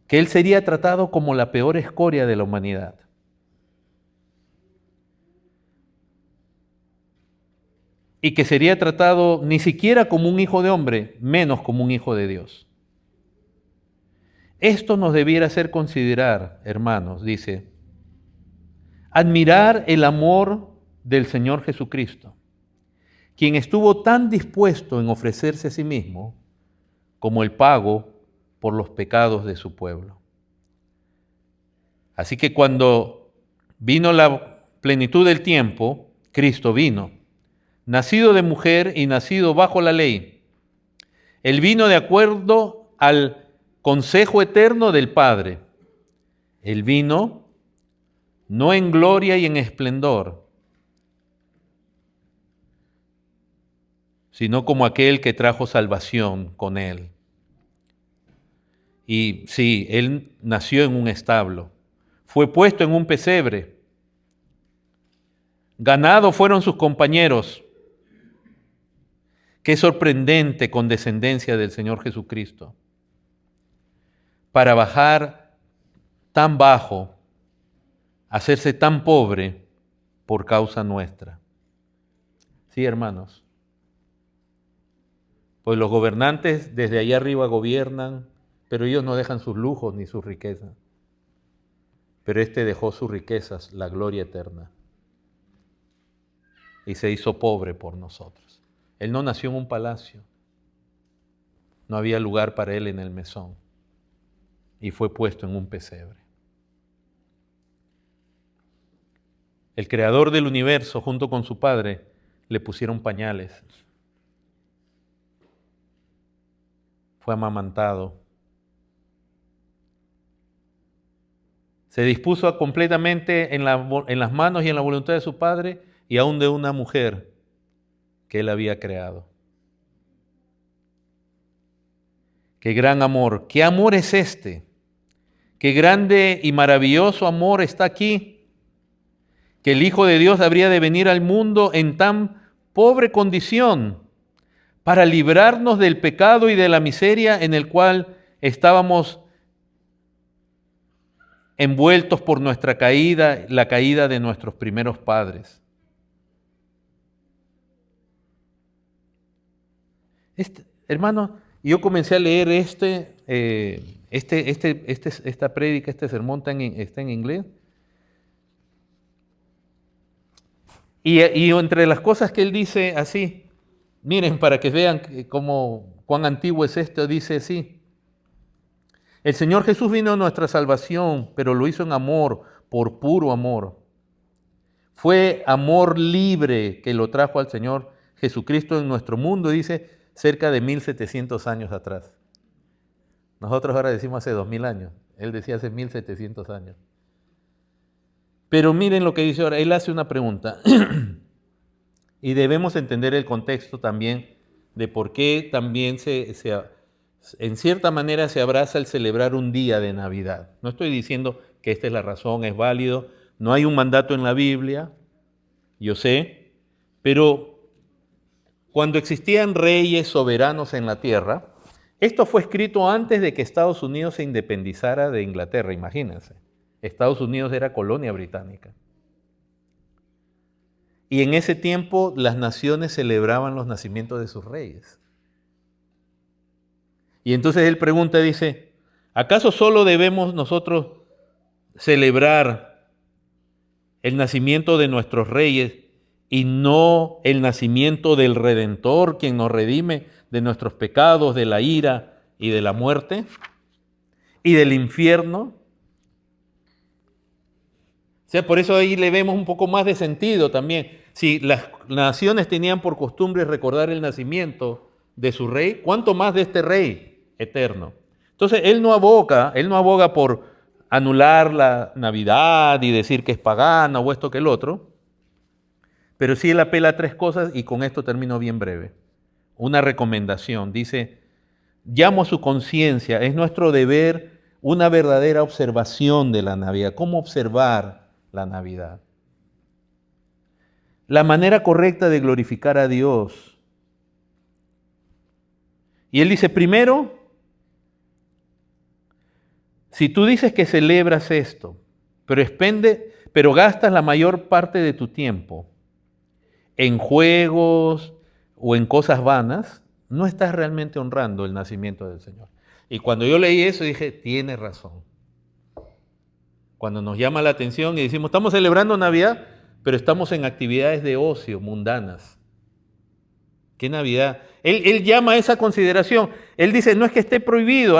A: Que Él sería tratado como la peor escoria de la humanidad. Y que sería tratado ni siquiera como un hijo de hombre, menos como un hijo de Dios. Esto nos debiera hacer considerar, hermanos, dice, admirar el amor del Señor Jesucristo, quien estuvo tan dispuesto en ofrecerse a sí mismo como el pago por los pecados de su pueblo. Así que cuando vino la plenitud del tiempo, Cristo vino, nacido de mujer y nacido bajo la ley. Él vino de acuerdo al consejo eterno del Padre. Él vino no en gloria y en esplendor, sino como aquel que trajo salvación con Él. Y sí, Él nació en un establo, fue puesto en un pesebre, ganado fueron sus compañeros. Qué sorprendente condescendencia del Señor Jesucristo para bajar tan bajo, hacerse tan pobre por causa nuestra. Sí, hermanos. Pues los gobernantes desde allá arriba gobiernan, pero ellos no dejan sus lujos ni sus riquezas. Pero este dejó sus riquezas, la gloria eterna, y se hizo pobre por nosotros. Él no nació en un palacio, no había lugar para él en el mesón, y fue puesto en un pesebre. El creador del universo, junto con su padre, le pusieron pañales. Fue amamantado. Se dispuso completamente en las manos y en la voluntad de su Padre y aún de una mujer que Él había creado. Qué gran amor. ¿Qué amor es este? Qué grande y maravilloso amor está aquí, que el Hijo de Dios habría de venir al mundo en tan pobre condición para librarnos del pecado y de la miseria en el cual estábamos envueltos por nuestra caída, la caída de nuestros primeros padres. Hermano, yo comencé a leer esta prédica, este sermón está en inglés. Y entre las cosas que él dice así, miren, para que vean cuán antiguo es esto, dice así: el Señor Jesús vino a nuestra salvación, pero lo hizo en amor, por puro amor. Fue amor libre que lo trajo al Señor Jesucristo en nuestro mundo, dice, cerca de 1700 años atrás. Nosotros ahora decimos hace 2000 años. Él decía hace 1700 años. Pero miren lo que dice ahora. Él hace una pregunta. Y debemos entender el contexto también de por qué también en cierta manera se abraza el celebrar un día de Navidad. No estoy diciendo que esta es la razón, es válido. No hay un mandato en la Biblia, yo sé, pero cuando existían reyes soberanos en la tierra, esto fue escrito antes de que Estados Unidos se independizara de Inglaterra, imagínense. Estados Unidos era colonia británica. Y en ese tiempo las naciones celebraban los nacimientos de sus reyes. Y entonces él pregunta, dice, ¿acaso solo debemos nosotros celebrar el nacimiento de nuestros reyes y no el nacimiento del Redentor, quien nos redime de nuestros pecados, de la ira y de la muerte y del infierno? O sea, por eso ahí le vemos un poco más de sentido también. Si las naciones tenían por costumbre recordar el nacimiento de su rey, ¿cuánto más de este rey eterno? Entonces, él no aboga por anular la Navidad y decir que es pagana o esto que el otro, pero sí él apela a tres cosas y con esto termino bien breve. Una recomendación, dice, llamo a su conciencia, es nuestro deber una verdadera observación de la Navidad. ¿Cómo observar la Navidad? La manera correcta de glorificar a Dios. Y él dice, primero, si tú dices que celebras esto, pero gastas la mayor parte de tu tiempo en juegos o en cosas vanas, no estás realmente honrando el nacimiento del Señor. Y cuando yo leí eso dije, tiene razón. Cuando nos llama la atención y decimos, estamos celebrando Navidad, pero estamos en actividades de ocio mundanas. ¿Qué Navidad? Él llama a esa consideración. Él dice, no es que esté prohibido.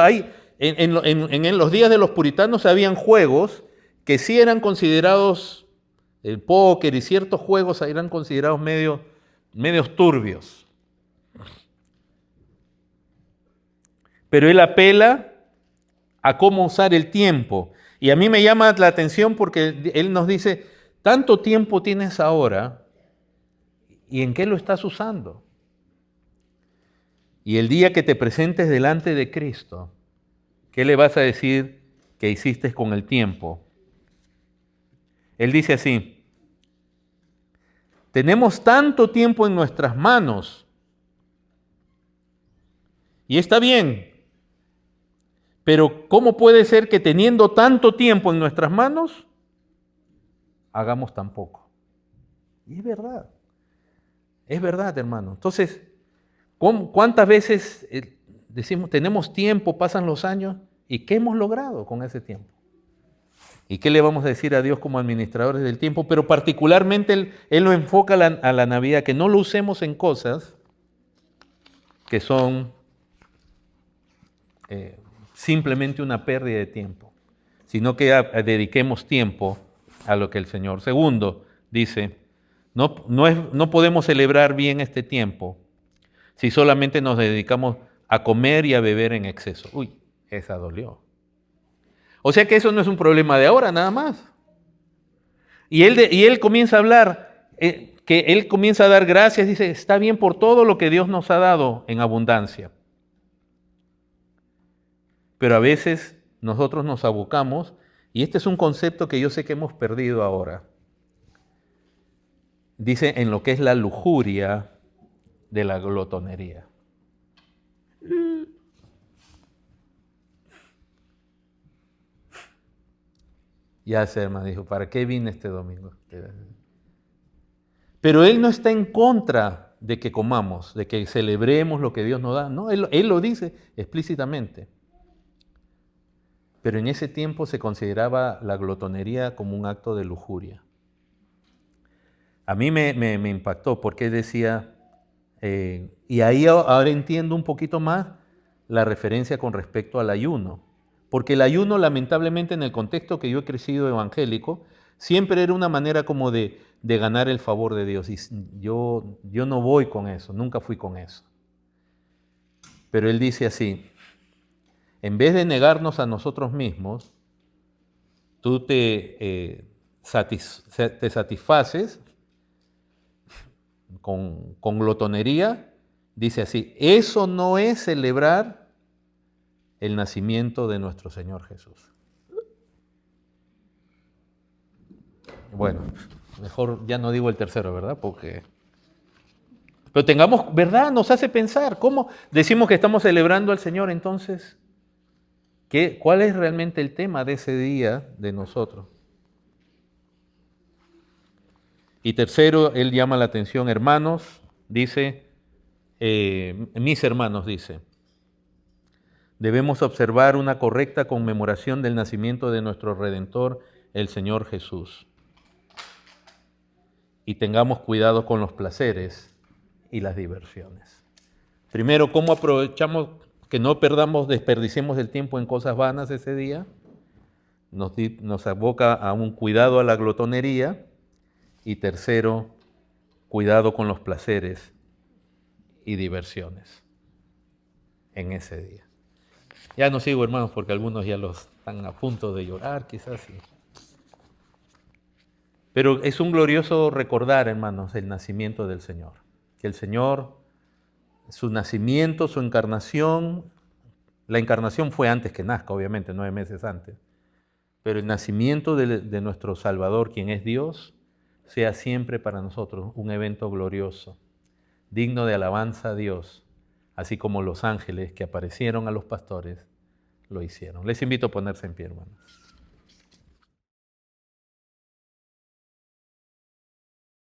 A: En los días de los puritanos habían juegos que sí eran considerados, el póker y ciertos juegos eran considerados medios turbios. Pero él apela a cómo usar el tiempo. Y a mí me llama la atención porque él nos dice, tanto tiempo tienes ahora, ¿y en qué lo estás usando? Y el día que te presentes delante de Cristo, ¿qué le vas a decir que hiciste con el tiempo? Él dice así, tenemos tanto tiempo en nuestras manos, y está bien, pero ¿cómo puede ser que teniendo tanto tiempo en nuestras manos, hagamos tan poco? Y es verdad, hermano. Entonces, ¿cuántas veces decimos, tenemos tiempo, pasan los años, y qué hemos logrado con ese tiempo? ¿Y qué le vamos a decir a Dios como administradores del tiempo? Pero particularmente Él lo enfoca a la Navidad, que no lo usemos en cosas que son simplemente una pérdida de tiempo, sino que dediquemos tiempo a lo que el Señor. Segundo, dice, no podemos celebrar bien este tiempo si solamente nos dedicamos a comer y a beber en exceso. Uy, esa dolió. O sea que eso no es un problema de ahora nada más. Y él comienza a hablar, que él comienza a dar gracias, dice, está bien por todo lo que Dios nos ha dado en abundancia. Pero a veces nosotros nos abocamos, y este es un concepto que yo sé que hemos perdido ahora. Dice en lo que es la lujuria de la glotonería. Ya sé, hermano, dijo, ¿para qué vine este domingo? Pero él no está en contra de que comamos, de que celebremos lo que Dios nos da. No, él lo dice explícitamente. Pero en ese tiempo se consideraba la glotonería como un acto de lujuria. A mí me impactó porque decía, y ahí ahora entiendo un poquito más la referencia con respecto al ayuno. Porque el ayuno, lamentablemente, en el contexto que yo he crecido evangélico, siempre era una manera como de ganar el favor de Dios. Y yo no voy con eso, nunca fui con eso. Pero él dice así, en vez de negarnos a nosotros mismos, tú te satisfaces con glotonería. Dice así, eso no es celebrar el nacimiento de nuestro Señor Jesús. Bueno, mejor ya no digo el tercero, ¿verdad? Pero tengamos, ¿verdad? Nos hace pensar, ¿cómo decimos que estamos celebrando al Señor entonces? ¿Cuál es realmente el tema de ese día de nosotros? Y tercero, él llama la atención, hermanos, dice, mis hermanos, dice, debemos observar una correcta conmemoración del nacimiento de nuestro Redentor, el Señor Jesús. Y tengamos cuidado con los placeres y las diversiones. Primero, ¿cómo aprovechamos que no desperdiciemos el tiempo en cosas vanas ese día? Nos aboca a un cuidado a la glotonería. Y tercero, cuidado con los placeres y diversiones en ese día. Ya no sigo, hermanos, porque algunos ya los están a punto de llorar, quizás sí. Pero es un glorioso recordar, hermanos, el nacimiento del Señor. Que el Señor, su nacimiento, su encarnación, la encarnación fue antes que nazca, obviamente, 9 meses antes. Pero el nacimiento de nuestro Salvador, quien es Dios, sea siempre para nosotros un evento glorioso, digno de alabanza a Dios, así como los ángeles que aparecieron a los pastores lo hicieron. Les invito a ponerse en pie, hermanos.